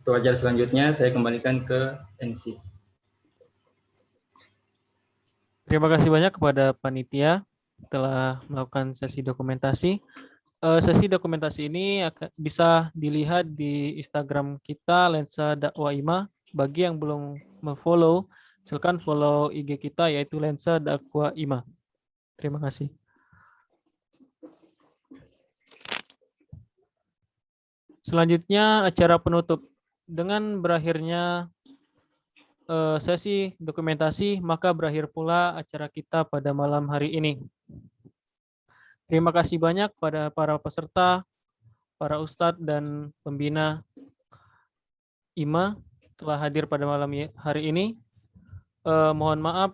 Untuk acara selanjutnya, saya kembalikan ke MC. Terima kasih banyak kepada panitia telah melakukan sesi dokumentasi. Sesi dokumentasi ini bisa dilihat di Instagram kita Lensa Dakwah Ima. Bagi yang belum memfollow, silakan follow IG kita yaitu Lensa Dakwah Ima. Terima kasih. Selanjutnya acara penutup. Dengan berakhirnya sesi dokumentasi, maka berakhir pula acara kita pada malam hari ini. Terima kasih banyak pada para peserta, para ustadz dan pembina IMA telah hadir pada malam hari ini. Mohon maaf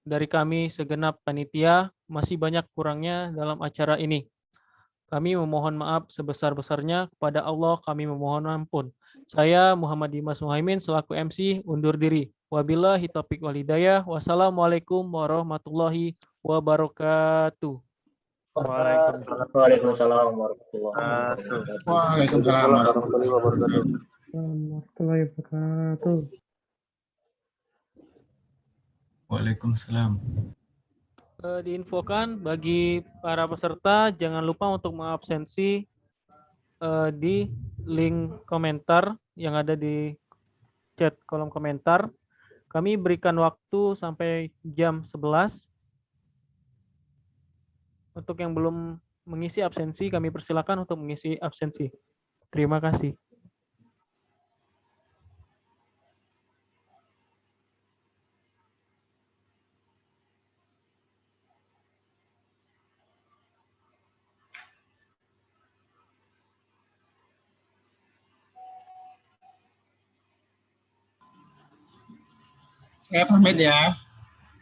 dari kami segenap panitia, masih banyak kurangnya dalam acara ini. Kami memohon maaf sebesar-besarnya kepada Allah, kami memohon ampun. Saya Muhammad Dimas Muhaimin selaku MC undur diri. Wabillahi taufiq wal hidayah. Wassalamualaikum warahmatullahi wabarakatuh. Waalaikumsalam warahmatullahi wabarakatuh. Waalaikumsalam warahmatullahi wabarakatuh. Warahmatullahi wabarakatuh. Waalaikumsalam. Diinfokan bagi para peserta jangan lupa untuk mengabsensi di link komentar yang ada di chat kolom komentar. Kami berikan waktu sampai jam 11. Untuk yang belum mengisi absensi, kami persilakan untuk mengisi absensi. Terima kasih. Saya pamit ya.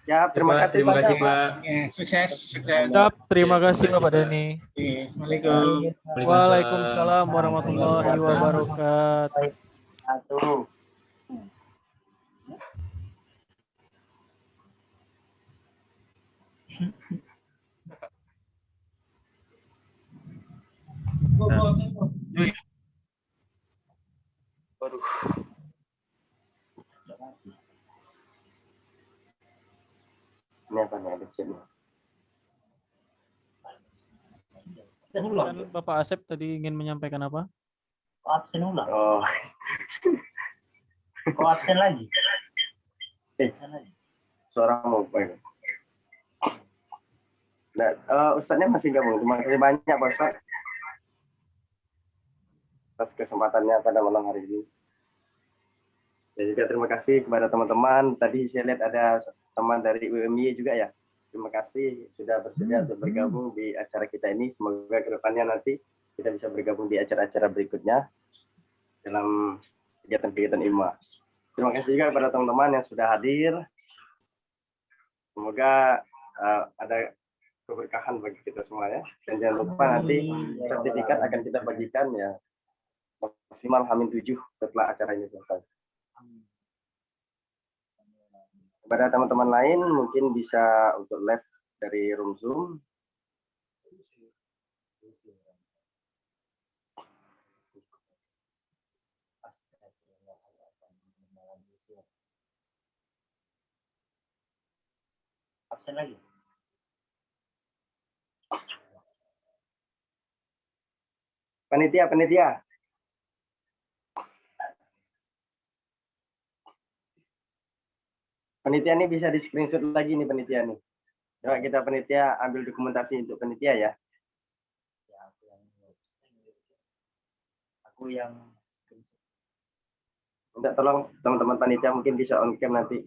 Ya, terima kasih Pak. Ya, sukses. Siap, terima kasih Bapak Dani. Assalamualaikum. Waalaikumsalam warahmatullahi wabarakatuh. Aduh. Ini apa nih, ada chatnya? Kan Bapak Asep tadi ingin menyampaikan apa? Absen ulang. Oh. Absen lagi. Suara mau apa? Nah, Ustadznya masih gabung. Terima kasih banyak Pak Ustadz atas kesempatannya pada malam hari ini. Dan juga terima kasih kepada teman-teman. Tadi saya lihat ada teman dari UMY juga ya. Terima kasih sudah bersedia untuk bergabung di acara kita ini. Semoga kedepannya nanti kita bisa bergabung di acara-acara berikutnya dalam kegiatan-kegiatan IMA. Terima kasih juga kepada teman-teman yang sudah hadir. Semoga ada keberkahan bagi kita semua ya. Dan jangan lupa nanti sertifikat akan kita bagikan ya maksimal H-7 setelah acara ini selesai. Kepada teman-teman lain mungkin bisa untuk live dari room Zoom. Absen lagi. Panitia. Panitia ini bisa di screenshot lagi nih panitia nih. Coba kita panitia ambil dokumentasi untuk panitia ya. Aku yang minta tolong teman-teman panitia mungkin bisa on cam nanti.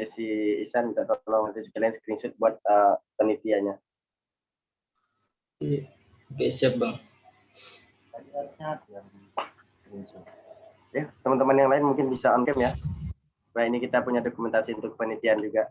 Si Isan minta tolong nanti sekalian screenshot buat panitianya. Oke, siap Bang. Ya, teman-teman yang lain mungkin bisa on cam ya. Nah, ini kita punya dokumentasi untuk penelitian juga.